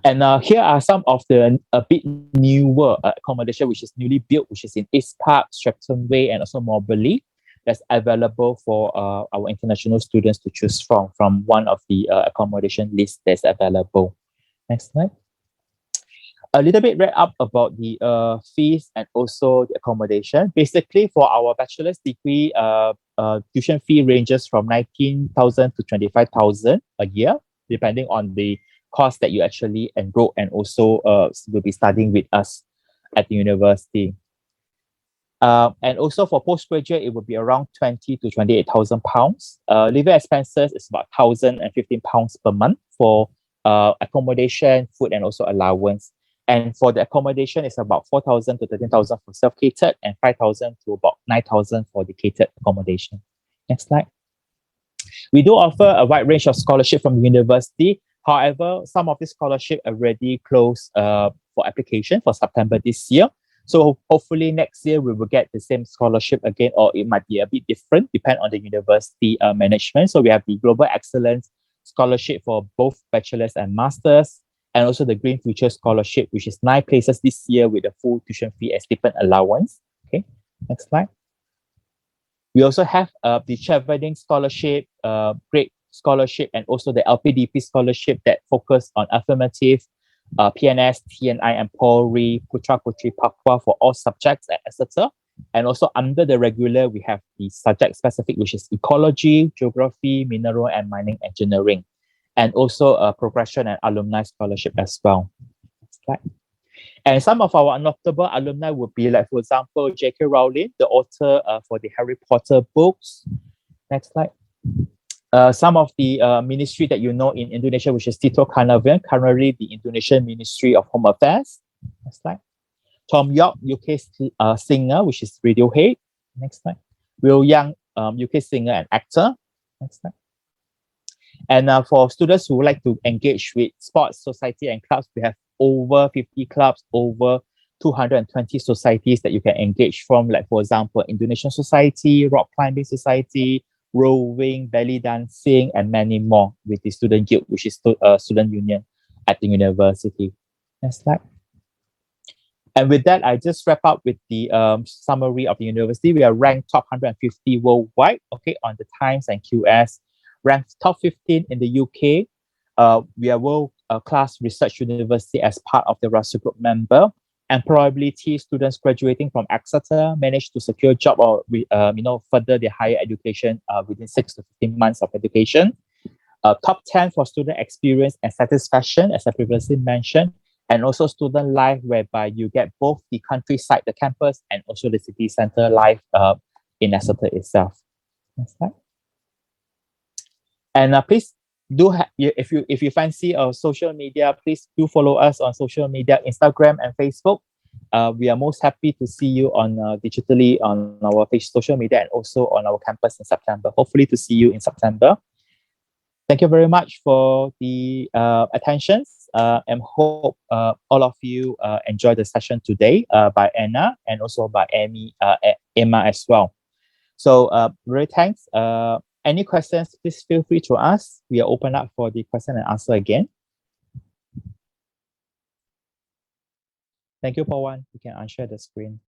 And here are some of the a bit newer accommodation, which is newly built, which is in East Park, Stratton Way, and also Moberly. That's available for our international students to choose from one of the accommodation lists that's available. Next slide. A little bit read up about the fees and also the accommodation. Basically, for our bachelor's degree, tuition fee ranges from 19,000 to 25,000 a year, depending on the course that you actually enroll and also will be studying with us at the university. And also for postgraduate, it would be around 20 to 28,000 pounds. Living expenses is about £1,015 per month for accommodation, food, and also allowance. And for the accommodation, it's about 4,000 to 13,000 for self-catered and 5,000 to about 9,000 for the catered accommodation. Next slide. We do offer a wide range of scholarship from the university. However, some of the scholarship already closed for application for September this year. So hopefully next year we will get the same scholarship again, or it might be a bit different, depending on the university management. So we have the Global Excellence Scholarship for both bachelor's and master's, and also the Green Future Scholarship, which is 9 places this year with a full tuition fee and stipend allowance. Okay, next slide. We also have the Traveling Scholarship, Great Scholarship, and also the LPDP Scholarship that focus on affirmative, PNS, TNI, and PORI, Putra Putri Papua for all subjects at Exeter. And also under the regular, we have the subject specific, which is ecology, geography, mineral and mining engineering, and also a progression and alumni scholarship as well. Next slide. And some of our notable alumni would be, like, for example, J.K. Rowling, the author for the Harry Potter books. Next slide. Some of the ministry that you know in Indonesia, which is Tito Karnavian, currently the Indonesian Ministry of Home Affairs. Next slide. Tom York, UK singer, which is Radiohead. Next slide. Will Young, UK singer and actor. Next slide. And for students who would like to engage with sports, society, and clubs, we have over 50 clubs, over 220 societies that you can engage from, like, for example, Indonesian Society, Rock Climbing Society, rowing, belly dancing, and many more with the Student Guild, which is student union at the university. Next slide. And with that, I just wrap up with the summary of the university. We are ranked top 150 worldwide, okay, on the Times and QS. Ranked top 15 in the UK. We are world-class research university as part of the Russell Group member. And probability students graduating from Exeter manage to secure a job or further their higher education within 6 to 15 months of education. Top 10 for student experience and satisfaction, as I previously mentioned, and also student life, whereby you get both the countryside, the campus, and also the city center life in Exeter itself. Next slide. And please if you fancy our social media, please do follow us on social media, Instagram and Facebook. We are most happy to see you on digitally on our social media and also on our campus in September. Hopefully to see you in September. Thank you very much for the attention, and hope all of you enjoy the session today by Anna and also by Emma as well. So very thanks. Any questions, please feel free to ask. We are open up for the question and answer again. Thank you, Pawan. You can unshare the screen.